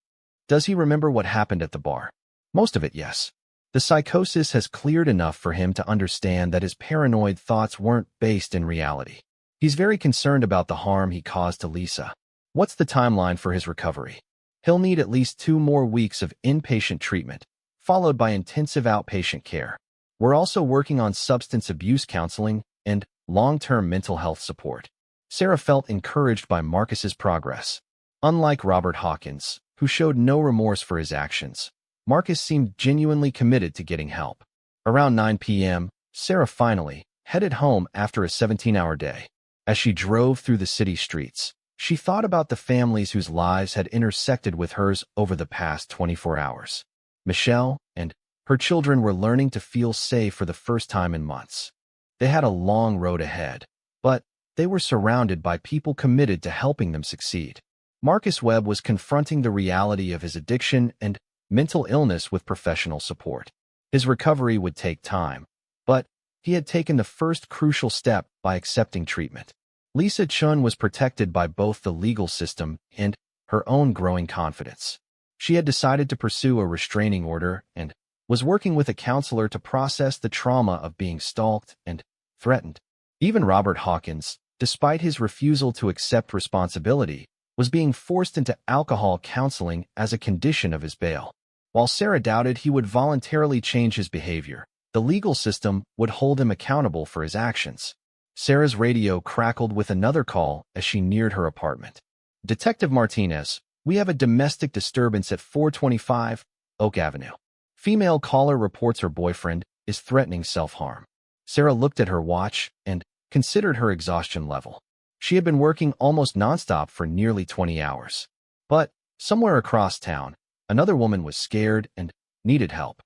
Does he remember what happened at the bar? Most of it, yes. The psychosis has cleared enough for him to understand that his paranoid thoughts weren't based in reality. He's very concerned about the harm he caused to Lisa. What's the timeline for his recovery? He'll need at least 2 more weeks of inpatient treatment, followed by intensive outpatient care. We're also working on substance abuse counseling and long-term mental health support. Sarah felt encouraged by Marcus's progress. Unlike Robert Hawkins, who showed no remorse for his actions, Marcus seemed genuinely committed to getting help. Around 9 p.m., Sarah finally headed home after a 17-hour day. As she drove through the city streets, she thought about the families whose lives had intersected with hers over the past 24 hours. Michelle and her children were learning to feel safe for the first time in months. They had a long road ahead, but they were surrounded by people committed to helping them succeed. Marcus Webb was confronting the reality of his addiction and mental illness with professional support. His recovery would take time, but he had taken the first crucial step by accepting treatment. Lisa Chun was protected by both the legal system and her own growing confidence. She had decided to pursue a restraining order and was working with a counselor to process the trauma of being stalked and threatened. Even Robert Hawkins, despite his refusal to accept responsibility, was being forced into alcohol counseling as a condition of his bail. While Sarah doubted he would voluntarily change his behavior, the legal system would hold him accountable for his actions. Sarah's radio crackled with another call as she neared her apartment. "Detective Martinez, we have a domestic disturbance at 425 Oak Avenue. Female caller reports her boyfriend is threatening self-harm." Sarah looked at her watch and considered her exhaustion level. She had been working almost nonstop for nearly 20 hours. But somewhere across town, another woman was scared and needed help.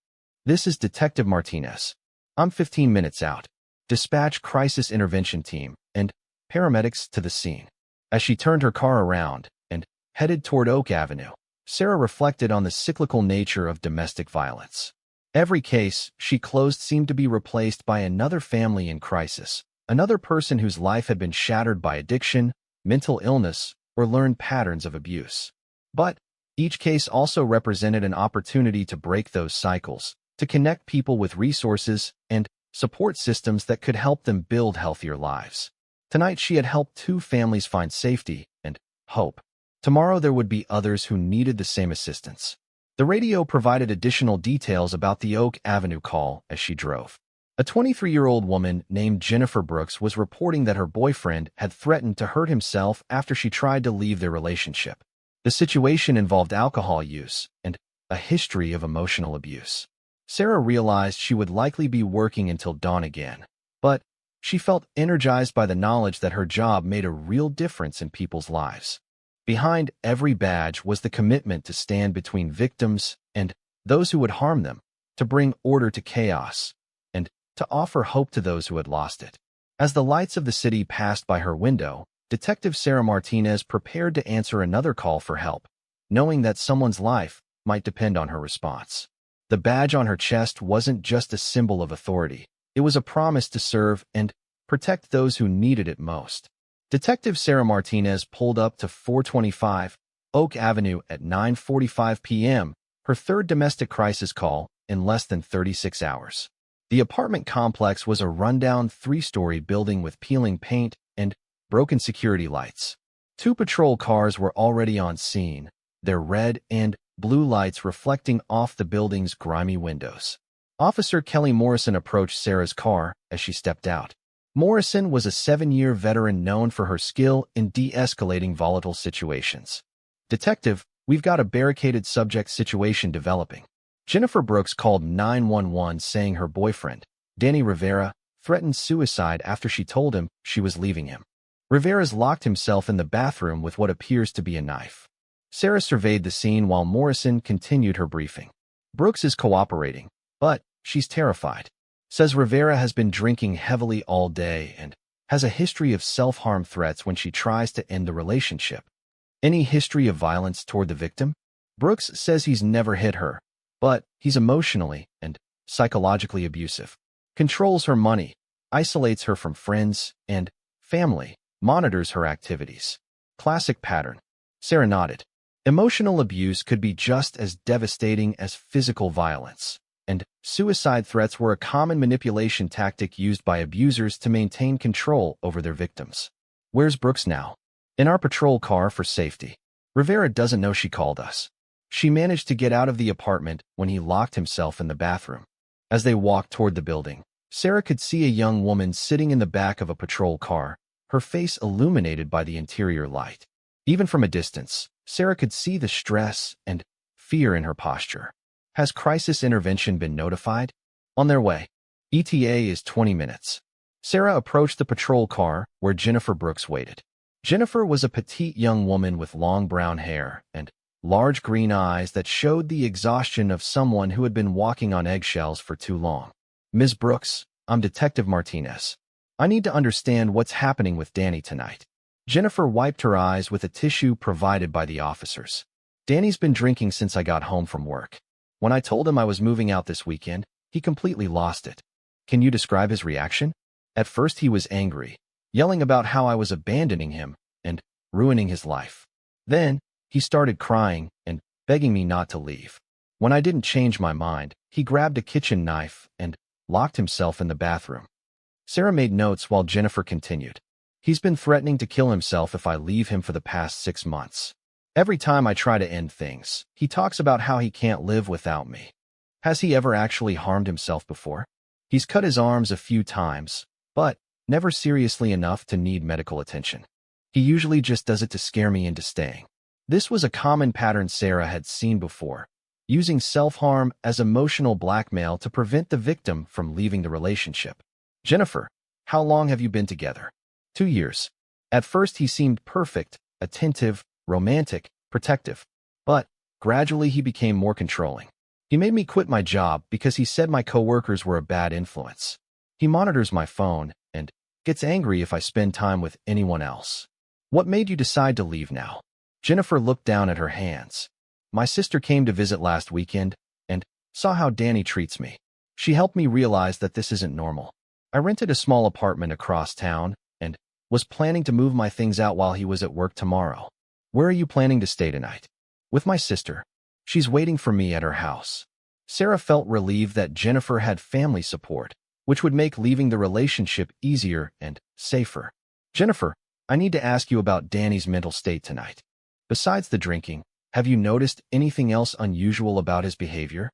"This is Detective Martinez. I'm 15 minutes out. Dispatch crisis intervention team and paramedics to the scene." As she turned her car around and headed toward Oak Avenue, Sarah reflected on the cyclical nature of domestic violence. Every case she closed seemed to be replaced by another family in crisis, another person whose life had been shattered by addiction, mental illness, or learned patterns of abuse. But each case also represented an opportunity to break those cycles, to connect people with resources and support systems that could help them build healthier lives. Tonight she had helped 2 families find safety and hope. Tomorrow there would be others who needed the same assistance. The radio provided additional details about the Oak Avenue call as she drove. A 23-year-old woman named Jennifer Brooks was reporting that her boyfriend had threatened to hurt himself after she tried to leave their relationship. The situation involved alcohol use and a history of emotional abuse. Sarah realized she would likely be working until dawn again, but she felt energized by the knowledge that her job made a real difference in people's lives. Behind every badge was the commitment to stand between victims and those who would harm them, to bring order to chaos, and to offer hope to those who had lost it. As the lights of the city passed by her window, Detective Sarah Martinez prepared to answer another call for help, knowing that someone's life might depend on her response. The badge on her chest wasn't just a symbol of authority. It was a promise to serve and protect those who needed it most. Detective Sarah Martinez pulled up to 425 Oak Avenue at 9:45 p.m., her third domestic crisis call in less than 36 hours. The apartment complex was a rundown 3-story building with peeling paint and broken security lights. 2 patrol cars were already on scene, their red and blue lights reflecting off the building's grimy windows. Officer Kelly Morrison approached Sarah's car as she stepped out. Morrison was a 7-year veteran known for her skill in de-escalating volatile situations. "Detective, we've got a barricaded subject situation developing." Jennifer Brooks called 911 saying her boyfriend, Danny Rivera, threatened suicide after she told him she was leaving him. Rivera's locked himself in the bathroom with what appears to be a knife. Sarah surveyed the scene while Morrison continued her briefing. Brooks is cooperating, but she's terrified. Says Rivera has been drinking heavily all day and has a history of self-harm threats when she tries to end the relationship. Any history of violence toward the victim? Brooks says he's never hit her, but he's emotionally and psychologically abusive. Controls her money, isolates her from friends and family, monitors her activities. Classic pattern. Sarah nodded. Emotional abuse could be just as devastating as physical violence, and suicide threats were a common manipulation tactic used by abusers to maintain control over their victims. "Where's Brooks now?" "In our patrol car for safety. Rivera doesn't know she called us." She managed to get out of the apartment when he locked himself in the bathroom. As they walked toward the building, Sarah could see a young woman sitting in the back of a patrol car, her face illuminated by the interior light. Even from a distance, Sarah could see the stress and fear in her posture. "Has crisis intervention been notified?" "On their way. ETA is 20 minutes. Sarah approached the patrol car where Jennifer Brooks waited. Jennifer was a petite young woman with long brown hair and large green eyes that showed the exhaustion of someone who had been walking on eggshells for too long. "Ms. Brooks, I'm Detective Martinez. I need to understand what's happening with Danny tonight." Jennifer wiped her eyes with a tissue provided by the officers. "Danny's been drinking since I got home from work. When I told him I was moving out this weekend, he completely lost it. Can you describe his reaction? At first he was angry, yelling about how I was abandoning him and ruining his life. Then, he started crying and begging me not to leave. When I didn't change my mind, he grabbed a kitchen knife and locked himself in the bathroom. Sarah made notes while Jennifer continued. He's been threatening to kill himself if I leave him for the past 6 months. Every time I try to end things, he talks about how he can't live without me. Has he ever actually harmed himself before? He's cut his arms a few times, but never seriously enough to need medical attention. He usually just does it to scare me into staying. This was a common pattern Sarah had seen before, using self-harm as emotional blackmail to prevent the victim from leaving the relationship. Jennifer, how long have you been together? 2 years. At first he seemed perfect, attentive, romantic, protective. But gradually he became more controlling. He made me quit my job because he said my coworkers were a bad influence. He monitors my phone and gets angry if I spend time with anyone else. What made you decide to leave now? Jennifer looked down at her hands. My sister came to visit last weekend and saw how Danny treats me. She helped me realize that this isn't normal. I rented a small apartment across town and was planning to move my things out while he was at work tomorrow. Where are you planning to stay tonight? With my sister. She's waiting for me at her house. Sarah felt relieved that Jennifer had family support, which would make leaving the relationship easier and safer. Jennifer, I need to ask you about Danny's mental state tonight. Besides the drinking, have you noticed anything else unusual about his behavior?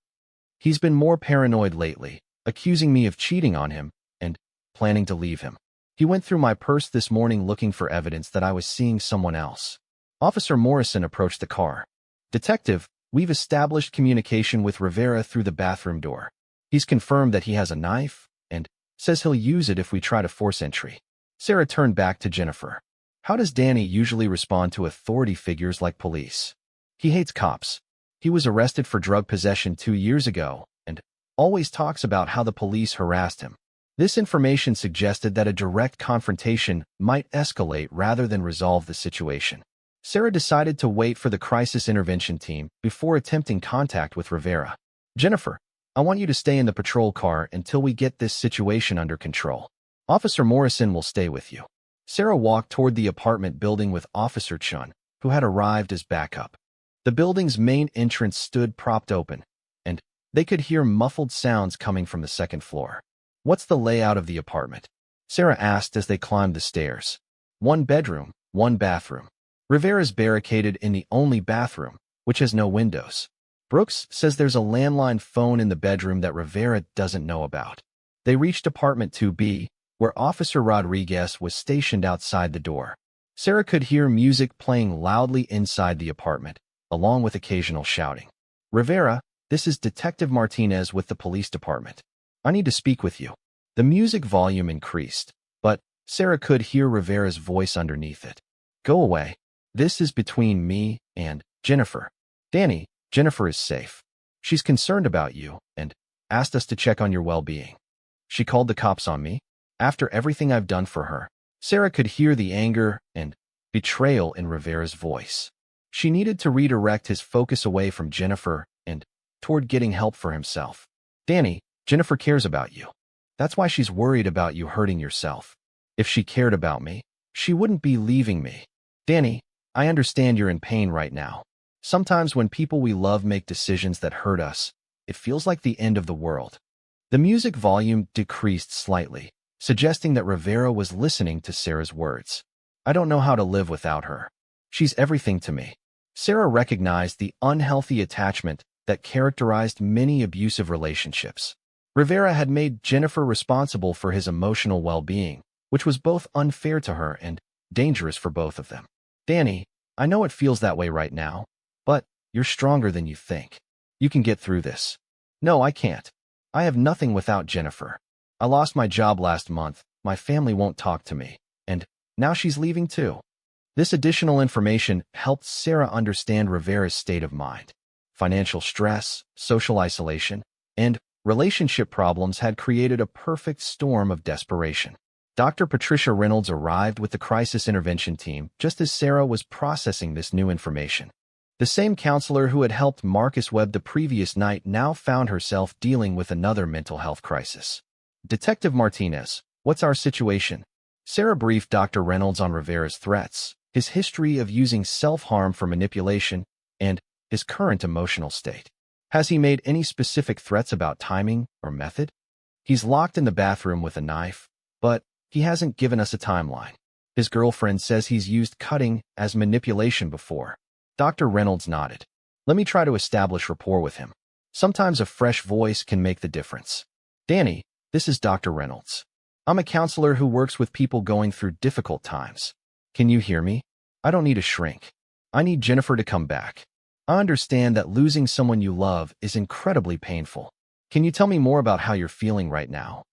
He's been more paranoid lately, accusing me of cheating on him and planning to leave him. He went through my purse this morning looking for evidence that I was seeing someone else. Officer Morrison approached the car. Detective, we've established communication with Rivera through the bathroom door. He's confirmed that he has a knife and says he'll use it if we try to force entry. Sarah turned back to Jennifer. How does Danny usually respond to authority figures like police? He hates cops. He was arrested for drug possession 2 years ago and always talks about how the police harassed him. This information suggested that a direct confrontation might escalate rather than resolve the situation. Sarah decided to wait for the crisis intervention team before attempting contact with Rivera. Jennifer, I want you to stay in the patrol car until we get this situation under control. Officer Morrison will stay with you. Sarah walked toward the apartment building with Officer Chun, who had arrived as backup. The building's main entrance stood propped open, and they could hear muffled sounds coming from the second floor. What's the layout of the apartment? Sarah asked as they climbed the stairs. 1 bedroom, 1 bathroom. Rivera's barricaded in the only bathroom, which has no windows. Brooks says there's a landline phone in the bedroom that Rivera doesn't know about. They reached apartment 2B, where Officer Rodriguez was stationed outside the door. Sarah could hear music playing loudly inside the apartment, along with occasional shouting. Rivera, this is Detective Martinez with the police department. I need to speak with you. The music volume increased, but Sarah could hear Rivera's voice underneath it. Go away. This is between me and Jennifer. Danny, Jennifer is safe. She's concerned about you and asked us to check on your well-being. She called the cops on me. After everything I've done for her, Sarah could hear the anger and betrayal in Rivera's voice. She needed to redirect his focus away from Jennifer and toward getting help for himself. Danny, Jennifer cares about you. That's why she's worried about you hurting yourself. If she cared about me, she wouldn't be leaving me. Danny, I understand you're in pain right now. Sometimes when people we love make decisions that hurt us, it feels like the end of the world. The music volume decreased slightly, suggesting that Rivera was listening to Sarah's words. I don't know how to live without her. She's everything to me. Sarah recognized the unhealthy attachment that characterized many abusive relationships. Rivera had made Jennifer responsible for his emotional well-being, which was both unfair to her and dangerous for both of them. Danny, I know it feels that way right now, but you're stronger than you think. You can get through this. No, I can't. I have nothing without Jennifer. I lost my job last month, my family won't talk to me, and now she's leaving too. This additional information helped Sarah understand Rivera's state of mind. Financial stress, social isolation, and relationship problems had created a perfect storm of desperation. Dr. Patricia Reynolds arrived with the crisis intervention team just as Sarah was processing this new information. The same counselor who had helped Marcus Webb the previous night now found herself dealing with another mental health crisis. Detective Martinez, what's our situation? Sarah briefed Dr. Reynolds on Rivera's threats, his history of using self-harm for manipulation, and his current emotional state. Has he made any specific threats about timing or method? He's locked in the bathroom with a knife, but he hasn't given us a timeline. His girlfriend says he's used cutting as manipulation before. Dr. Reynolds nodded. Let me try to establish rapport with him. Sometimes a fresh voice can make the difference. Danny, this is Dr. Reynolds. I'm a counselor who works with people going through difficult times. Can you hear me? I don't need a shrink. I need Jennifer to come back. I understand that losing someone you love is incredibly painful. Can you tell me more about how you're feeling right now?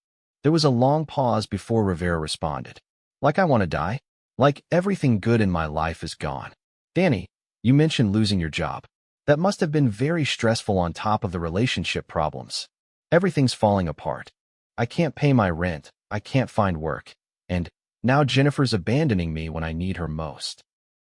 There was a long pause before Rivera responded. Like I want to die? Like everything good in my life is gone. Danny, you mentioned losing your job. That must have been very stressful on top of the relationship problems. Everything's falling apart. I can't pay my rent, I can't find work, and now Jennifer's abandoning me when I need her most.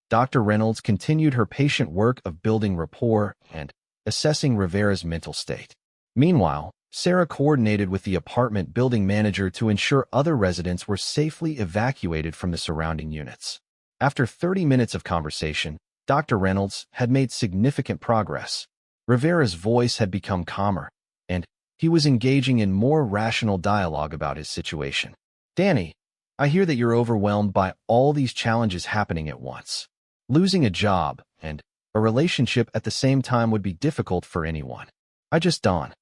Dr. Reynolds continued her patient work of building rapport and assessing Rivera's mental state. Meanwhile, Sarah coordinated with the apartment building manager to ensure other residents were safely evacuated from the surrounding units. After 30 minutes of conversation, Dr. Reynolds had made significant progress. Rivera's voice had become calmer, and he was engaging in more rational dialogue about his situation. Danny, I hear that you're overwhelmed by all these challenges happening at once. Losing a job and a relationship at the same time would be difficult for anyone. I just don't.